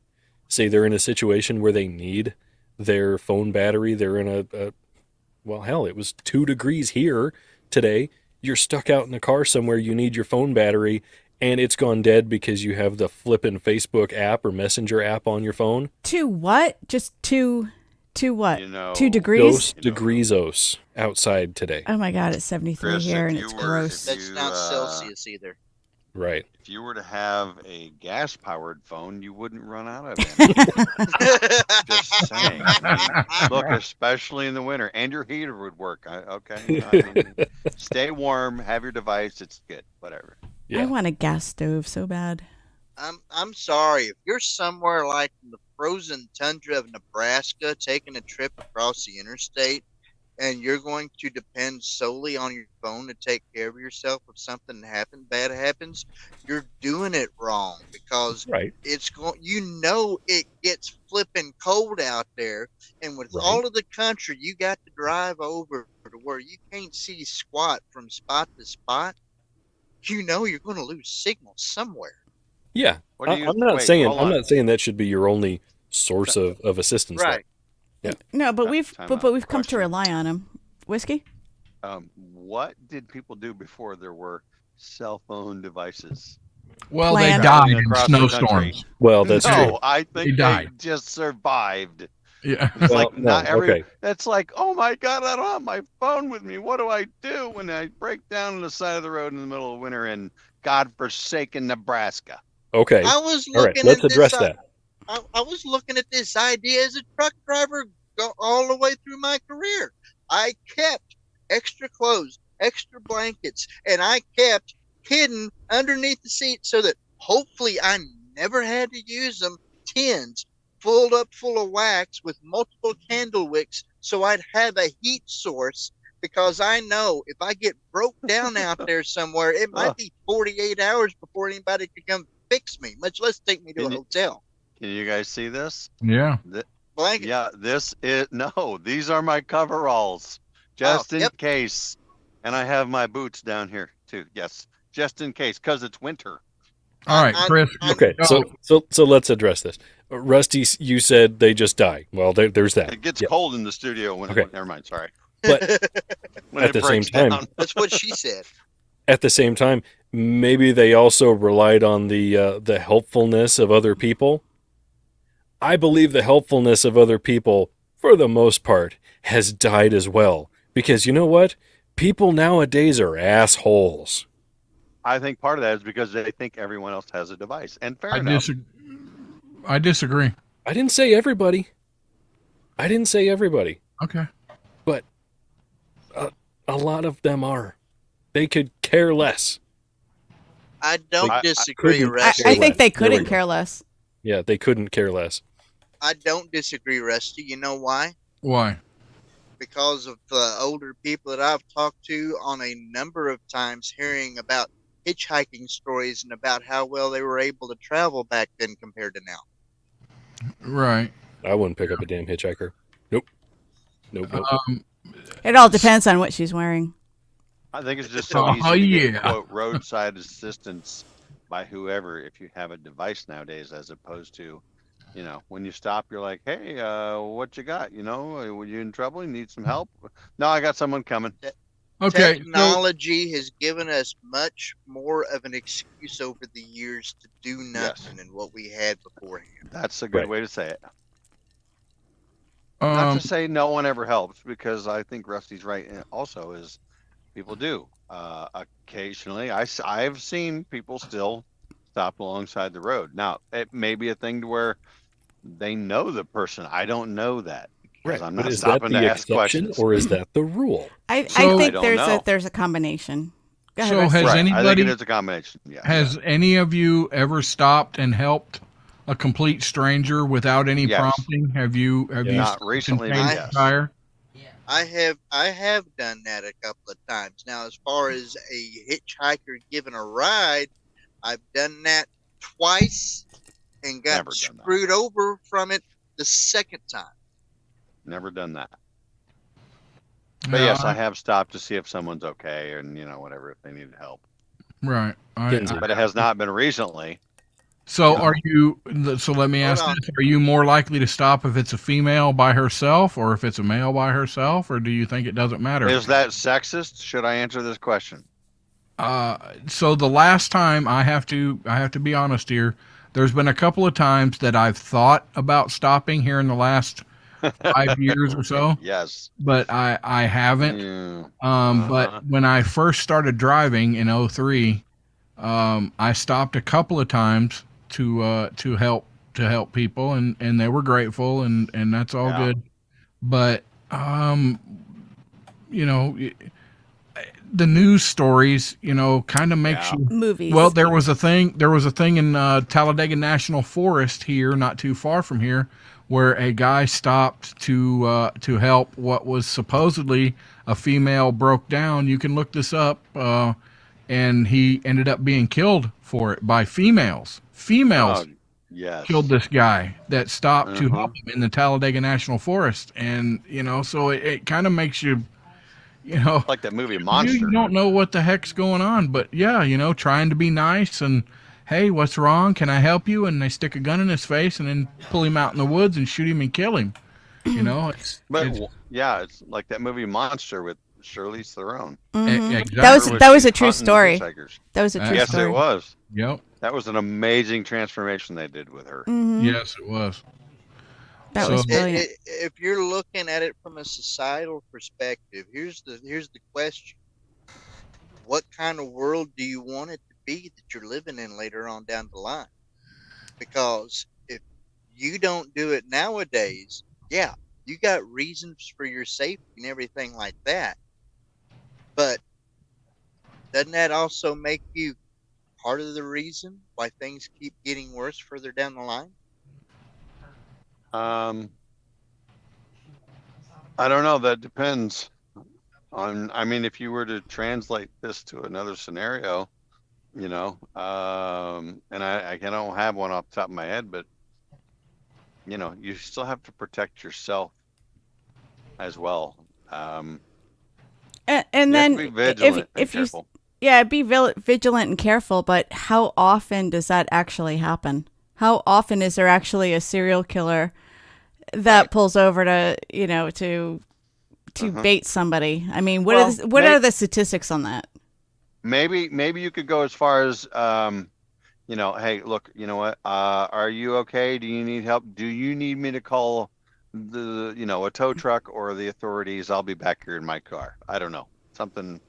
Say they're in a situation where they need their phone battery. They're in well, hell, it was 2 degrees here today. You're stuck out in a car somewhere. You need your phone battery, and it's gone dead because you have the flippin' Facebook app or Messenger app on your phone. To what? Just to what? 2 Dos degrees? degreesos outside today. Oh my God, it's 73 Chris, here if and you it's were- gross. That's not Celsius either. Right. If you were to have a gas-powered phone, you wouldn't run out of it. Just saying. Look, especially in the winter, and your heater would work. Stay warm. Have your device. It's good. Whatever. Yeah. I want a gas stove so bad. I'm sorry. If you're somewhere like in the frozen tundra of Nebraska taking a trip across the interstate and you're going to depend solely on your phone to take care of yourself if something bad happens, you're doing it wrong because Right. it's going it gets flipping cold out there, and with Right. all of the country you got to drive over to where you can't see squat from spot to spot, you're going to lose signal somewhere. Yeah. What do you- I'm not wait, saying hold on. that should be your only source of assistance. Right. No, but we've Time but out. we've come to Question. rely on them. Whiskey? What did people do before there were cell phone devices? Well, Plan. they died in Across the country. snowstorms. Well, that's no, true. I think They they died. just survived. Yeah. It's Well, like not no, every. okay. That's like, oh my God, I don't have my phone with me. What do I do when I break down on the side of the road in the middle of winter in godforsaken Nebraska? Okay. I was All right. looking Let's at address this, that. I was looking at this idea as a truck driver all the way through my career. I kept extra clothes, extra blankets, and I kept hidden underneath the seat so that hopefully I never had to use them. Tins filled up full of wax with multiple candle wicks so I'd have a heat source, because I know if I get broke down out there somewhere, it might be 48 hours before anybody could come fix me, much less take me to a Can you- hotel. Can you guys see this? Yeah. Blanket. Yeah, these are my coveralls, just in yep. case. And I have my boots down here too. Yes, just in case, because it's winter. All right, Chris. Okay. So let's address this. Rusty, you said they just die. Well, there's that. It gets Yep. cold in the studio when. Okay. Never mind. Sorry. But When at it the same breaks time, down. That's what she said. at the same time, maybe they also relied on the helpfulness of other people. I believe the helpfulness of other people, for the most part, has died as well. Because you know what? People nowadays are assholes. I think part of that is because they think everyone else has a device, and fair I enough. disagree. I didn't say everybody. Okay. But a lot of them are. They could care less. I don't I disagree, couldn't- Rusty. I think they There we couldn't go. care less. Yeah, they couldn't care less. I don't disagree, Rusty. You know why? Why? because of older people that I've talked to on a number of times, hearing about hitchhiking stories and about how well they were able to travel back then compared to now. Right. I wouldn't pick up a damn hitchhiker. Nope. Nope. It all depends on what she's wearing. I think it's just so Oh, easy to get, yeah. quote, roadside assistance by whoever if you have a device nowadays, as opposed to, when you stop, you're like, hey, what you got? Were you in trouble? You need some help? No, I got someone coming. Okay. Technology has given us much more of an excuse over the years to do nothing than what we had beforehand. That's a good Right. way to say it. So, Not to say no one ever helps, because I think Rusty's right. And also, is people do. Occasionally, I've seen people still stop alongside the road. Now, it may be a thing to where they know the person. I don't know that, because I'm But not is that stopping the to ask exception questions. or is that the rule? I So- think I don't know. there's a combination. Go ahead, So Rusty. has Right. I think anybody it is a combination. Yeah. has any of you ever stopped and helped a complete stranger without any Yes. prompting? Have you Not stopped recently, and but changed yes. the tire? I have done that a couple of times. Now, as far as a hitchhiker giving a ride, I've done that twice and got Never done that. screwed over from it the second time. Never done that. But yes, I have stopped to see if someone's okay, and whatever, if they needed help. Right. Kenzie. But it has not been recently. So are you? So let me Hold ask on. this: are you more likely to stop if it's a female by herself, or if it's a male by herself, or do you think it doesn't matter? Is that sexist? Should I answer this question? So the last time I have to be honest here. There's been a couple of times that I've thought about stopping here in the last 5 years or so, Yes. but I haven't. Yeah. But when I first started driving in 03, I stopped a couple of times to help people, and they were grateful, and that's all Yeah. good. But the news stories, kind of makes Yeah. you. Movies. Well, there was a thing in Talladega National Forest here, not too far from here, where a guy stopped to help what was supposedly a female broke down. You can look this up, and he ended up being killed for it by females. Females Oh, yes. killed this guy that stopped to Uh-huh. help him in the Talladega National Forest, and so it kind of makes you. Like that movie You Monster. don't know what the heck's going on, but yeah, trying to be nice and, hey, what's wrong? Can I help you? And they stick a gun in his face and then pull him out in the woods and shoot him and kill him. But it's yeah, it's like that movie Monster with Charlize Theron. exactly. That was She's a true hunting story. hitchhikers. That was a true Yes, story. it was. Yep. That was an amazing transformation they did with her. Yes, it was. That So- was brilliant. If you're looking at it from a societal perspective, here's the question: what kind of world do you want it to be that you're living in later on down the line? Because if you don't do it nowadays, yeah, you got reasons for your safety and everything like that, but doesn't that also make you part of the reason why things keep getting worse further down the line? I don't know. That depends on. I mean, if you were to translate this to another scenario, and I don't have one off the top of my head, but you still have to protect yourself as well. And You then have to be vigilant and if you careful. be vigilant and careful, but how often does that actually happen? How often is there actually a serial killer that pulls over to bait somebody? I mean, what are the statistics on that? Maybe you could go as far as hey, look, you know what? Are you okay? Do you need help? Do you need me to call a tow truck or the authorities? I'll be back here in my car. I don't know. Something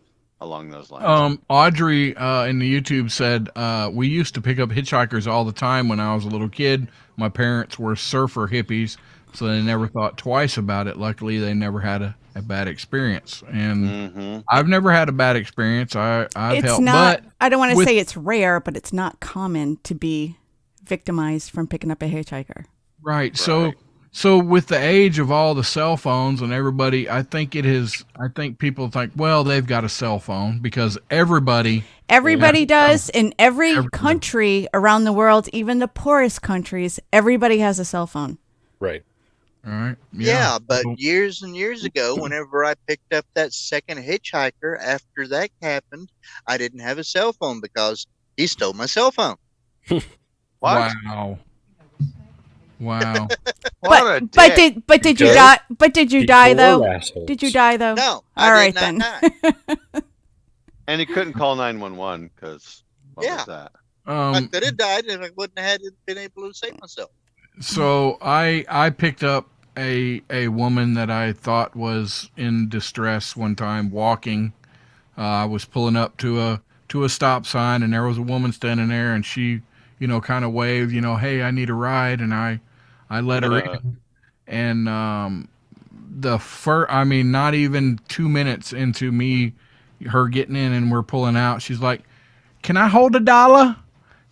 along those lines. Audrey in the YouTube said, we used to pick up hitchhikers all the time when I was a little kid. My parents were surfer hippies, so they never thought twice about it. Luckily, they never had a bad experience. And I've never had a bad experience. I've It's helped, not. but I don't want to with- say it's rare, but it's not common to be victimized from picking up a hitchhiker. Right. So So with the age of all the cell phones and everybody, I think people think, well, they've got a cell phone because everybody. Everybody does in every Everybody. country around the world, even the poorest countries. Everybody has a cell phone. Right. All right. Yeah, but years and years ago, whenever I picked up that second hitchhiker, after that happened, I didn't have a cell phone because he stole my cell phone. What? Wow. Wow. What a But dick. did you Because die? But did you die though? Assholes. Did you die though? No, All right did then. not die. And he couldn't call 911 because what Yeah. was that? I could have died and I wouldn't have been able to save myself. So I picked up a woman that I thought was in distress one time walking. I was pulling up to a stop sign and there was a woman standing there and she, kind of waved, hey, I need a ride, and I let her in. And not even 2 minutes into her getting in and we're pulling out, she's like, "Can I hold $1?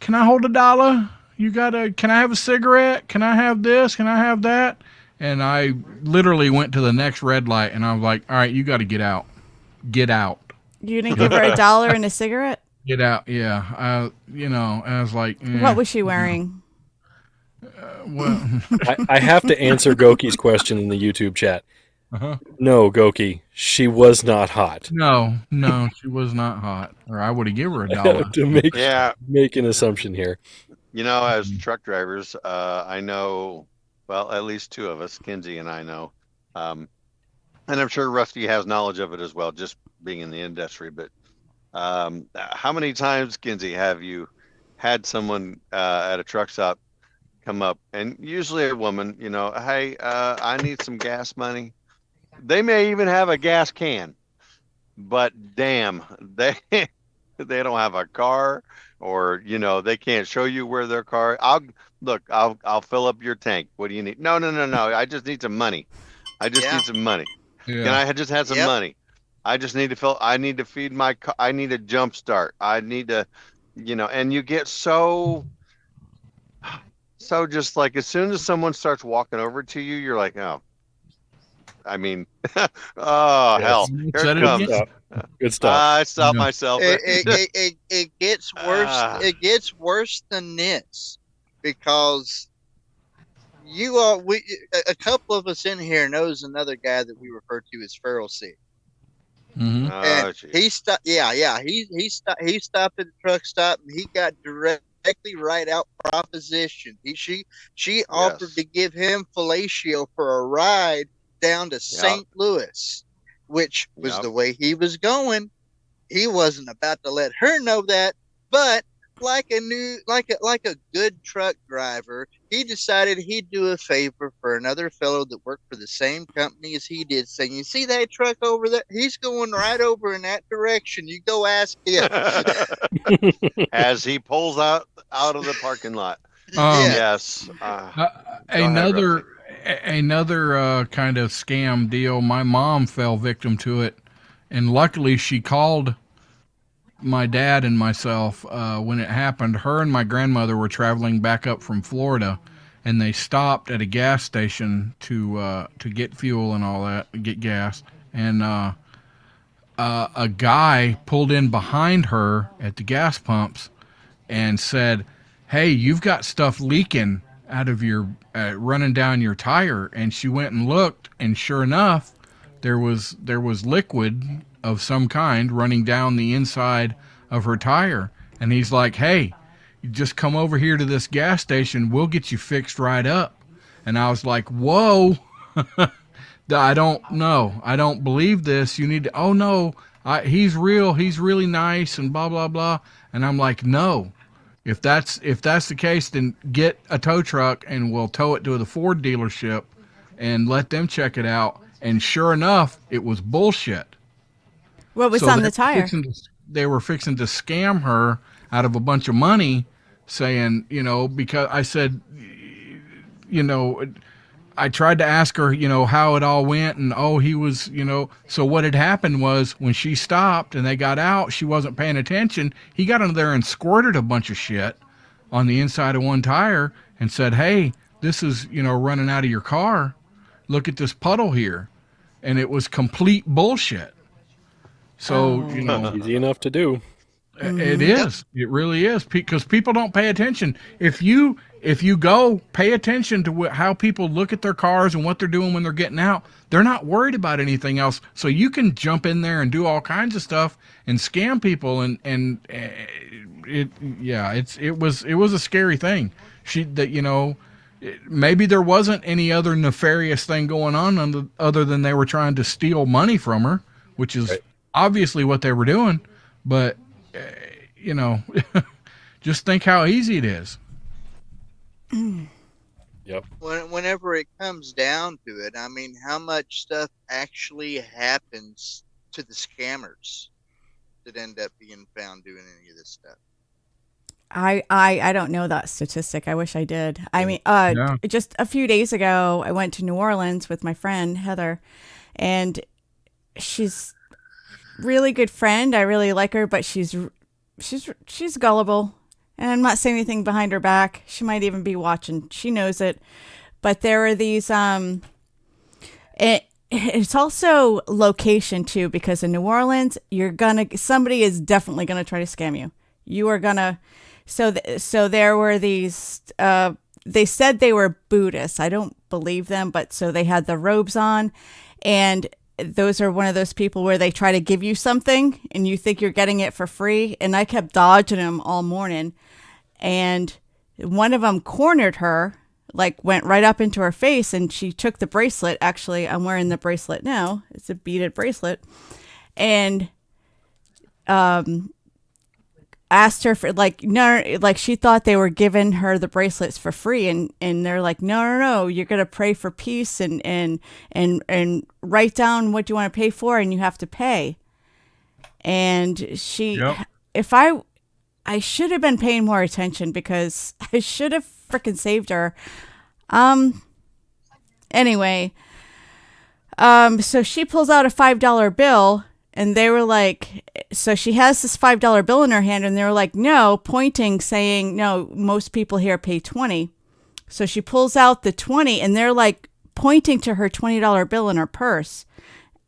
Can I hold $1? Can I have a cigarette? Can I have this? Can I have that?" And I literally went to the next red light and I was like, "All right, you got to get out. Get out. You didn't give her $1 and a cigarette? Get out." Yeah. And I was like, What was she wearing? Well, I have to answer Goki's question in the YouTube chat. uh-huh. No, Goki, she was not hot. No, she was not hot, or I would have given her I have $1. to Yeah. make an assumption here. As truck drivers, I know, well, at least two of us, Kinsey and I know. And I'm sure Rusty has knowledge of it as well, just being in the industry. But how many times, Kinsey, have you had someone at a truck stop come up, and usually a woman, hey, I need some gas money. They may even have a gas can, but damn, they don't have a car, or they can't show you where their car. I'll fill up your tank. What do you need? No. I just need some money. Need some money. Yeah. Can I just have some money? I just need to I need to feed my car. I need a jump start. I need to, and you get so just like, as soon as someone starts walking over to you, you're like, oh, oh, hell, here Said it it comes. again. Good stuff. I stopped Yeah. myself. It gets worse. Ah. It gets worse than this, because a couple of us in here knows another guy that we refer to as Feral Sid. Mm-hmm. Oh, And geez. he stopped. Yeah. He stopped at the truck stop and he got directly right out proposition. She offered to give him fellatio for a ride down to St. Louis, which was the way he was going. He wasn't about to let her know that, but like a good truck driver, he decided he'd do a favor for another fellow that worked for the same company as he did, saying, "You see that truck over there? He's going right over in that direction. You go ask him." As he pulls out of the parking lot. Yeah. Yes. Another kind of scam deal. My mom fell victim to it, and luckily she called my dad and myself when it happened. Her and my grandmother were traveling back up from Florida, and they stopped at a gas station to get fuel and all that, get gas. And a guy pulled in behind her at the gas pumps and said, "Hey, you've got stuff leaking out of your running down your tire." And she went and looked, and sure enough, there was liquid of some kind running down the inside of her tire. And he's like, "Hey, you just come over here to this gas station. We'll get you fixed right up." And I was like, "Whoa." I don't know. I don't believe this. You need to, oh no, he's real. He's really nice and blah, blah, blah. And I'm like, no, if that's the case, then get a tow truck and we'll tow it to the Ford dealership and let them check it out. And sure enough, it was bullshit. What was So on the tire? They were fixing to scam her out of a bunch of money, saying, because I said, I tried to ask her, how it all went, and he was, so what had happened was when she stopped and they got out, she wasn't paying attention. He got under there and squirted a bunch of shit on the inside of one tire and said, "Hey, this is, running out of your car. Look at this puddle here. And it was complete bullshit. So, Oh. Easy enough to do. it Yep. is. It really is, because people don't pay attention. If you go pay attention to how people look at their cars and what they're doing when they're getting out, they're not worried about anything else. So you can jump in there and do all kinds of stuff and scam people, and it was a scary thing. Maybe there wasn't any other nefarious thing going on other than they were trying to steal money from her, which is Right. obviously what they were doing. But just think how easy it is. Yep. Whenever it comes down to it, I mean, how much stuff actually happens to the scammers that end up being found doing any of this stuff? I don't know that statistic. I wish I did. I mean, Yeah. just a few days ago, I went to New Orleans with my friend Heather, and she's really good friend. I really like her, but she's gullible, and I'm not saying anything behind her back. She might even be watching. She knows it. But there are these it's also location too, because in New Orleans, somebody is definitely gonna try to scam you. You are gonna. So there were these. They said they were Buddhists. I don't believe them, but so they had the robes on, and those are one of those people where they try to give you something and you think you're getting it for free. And I kept dodging them all morning, and one of them cornered her, like went right up into her face, and she took the bracelet. Actually, I'm wearing the bracelet now. It's a beaded bracelet, and asked her for she thought they were giving her the bracelets for free, and they're like, no, you're gonna pray for peace and write down what you want to pay for, and you have to pay. And she, Yep. if I should have been paying more attention, because I should have freaking saved her. Anyway, so she pulls out a $5 bill. And they were like, so she has this $5 bill in her hand, and they were like, no, pointing, saying, no, most people here pay 20. So she pulls out the 20, and they're like pointing to her $20 bill in her purse.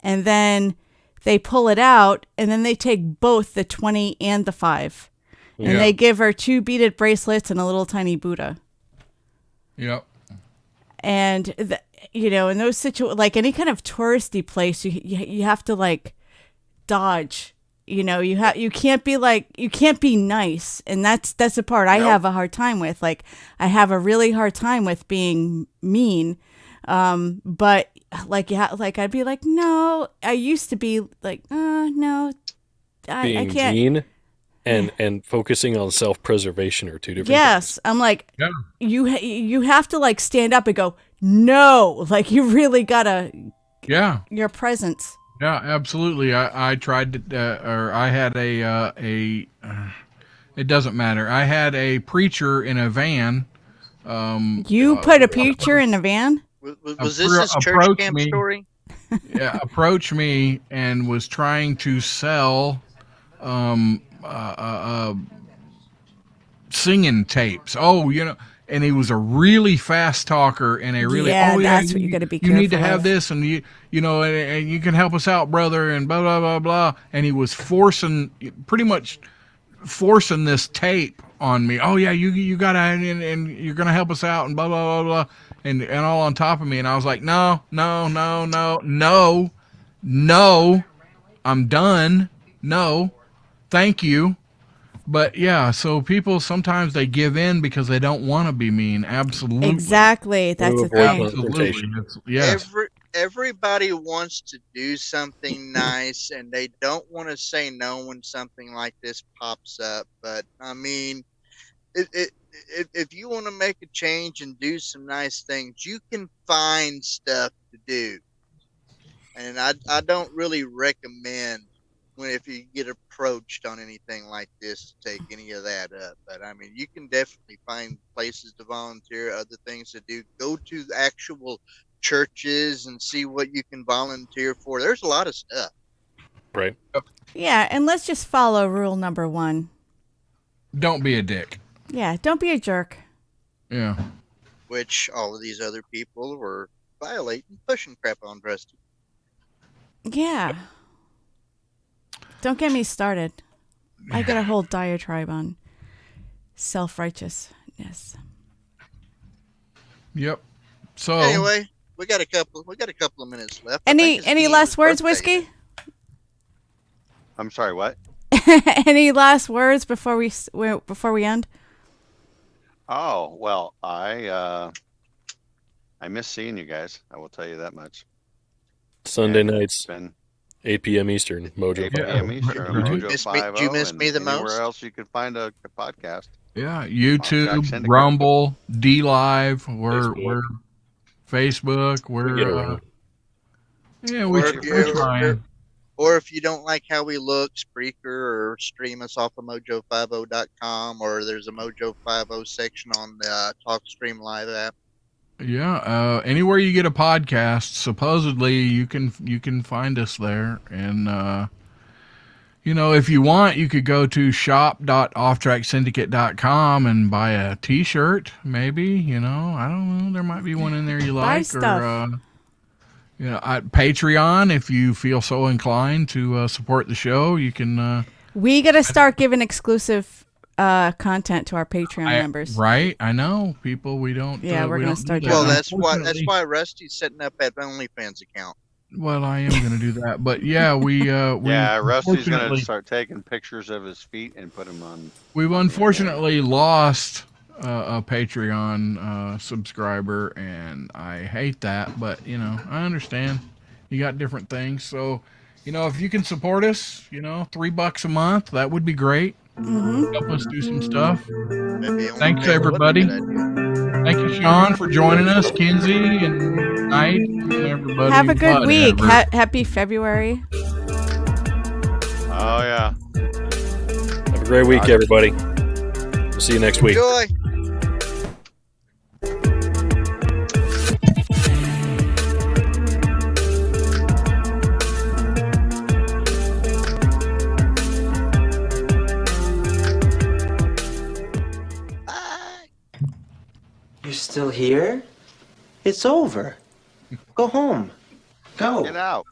And then they pull it out, and then they take both the 20 and the 5. And Yeah. they give her 2 beaded bracelets and a little tiny Buddha. Yep. And, in those situations, like any kind of touristy place, you have to like dodge. You can't be nice, and that's the part I have a hard time with. Like, I have a really hard time with being mean, but I'd be like, no, I used to be like, no, Being I can't. mean and focusing on self-preservation are two different Yes, things. I'm like, Yeah. you have to like stand up and go, no, like you really gotta Yeah. your presence. Yeah, absolutely. I tried to, or I had it doesn't matter. I had a preacher in a van. You put a preacher in a van? Was this his church approach camp me. story? Approached me and was trying to sell singing tapes. And he was a really fast talker, and That's what you got to be you careful need to have of. this, and and you can help us out, brother, and blah blah blah blah. And he was pretty much forcing this tape on me. Oh yeah, you gotta, and you're gonna help us out, and blah blah blah blah, and all on top of me. And I was like, no, I'm done. No, thank you. But yeah, so people sometimes they give in because they don't want to be mean. Absolutely. Exactly. That's the avoid thing. confrontation. Absolutely. Yes. Everybody wants to do something nice, and they don't want to say no when something like this pops up. But I mean, if you want to make a change and do some nice things, you can find stuff to do. And I don't really recommend if you get approached on anything like this to take any of that up. But I mean, you can definitely find places to volunteer, other things to do. Go to actual churches and see what you can volunteer for. There's a lot of stuff. Right. Yeah, and let's just follow rule number 1. Don't be a dick. Yeah, don't be a jerk. Yeah. which all of these other people were violating, pushing crap on Rusty. Yeah. Don't get me started. I get a whole diatribe on self-righteousness. Yep. So Anyway, we got a couple of minutes left. I Any think it's Ian's last words, birthday Whiskey? I'm sorry, what? Any last words before we end? Oh, well, I miss seeing you guys. I will tell you that much. Sunday And nights, it's been 8 p.m. Eastern, Mojo 8 Yeah. p.m. Eastern, Right. Mojo Miss me- 50, do you miss and me the anywhere most? else you could find a podcast. yeah, OffTrack YouTube, Syndicate. Rumble, D Live, we're Facebook, We we're get around. yeah, Or we're if you're, trying. or if you don't like how we look, Spreaker or stream us off of mojo50.com, or there's a Mojo50 section on the TalkStream Live app. Yeah, anywhere you get a podcast, supposedly you can find us there. And if you want, you could go to shop.offtracksyndicate.com and buy a T-shirt. Maybe I don't know. There might be one in there you Buy like, stuff. or at Patreon if you feel so inclined to support the show. You can. We got to start giving exclusive content to our Patreon members. Right, I know people. We don't. Yeah, we're we gonna don't do start that. doing Well, that. that's Unfortunately- why Rusty's setting up that OnlyFans account. Well, I am going to do that, but yeah, we Yeah, Rusty's going to unfortunately- start taking pictures of his feet and put them on. We've unfortunately lost a Patreon subscriber, and I hate that. But I understand. You got different things, so if you can support us, $3 a month, that would be great. Help us do some stuff. Maybe Thanks, OnlyFans would be a everybody. good idea. Thank you, Sean, for joining us, Kinsey and Knight, and everybody. Have a good week. Whatever. Happy February. Oh yeah. Have a great week, everybody. We'll see you next week. Enjoy. You're still here? It's over. Go home. Go. Get out.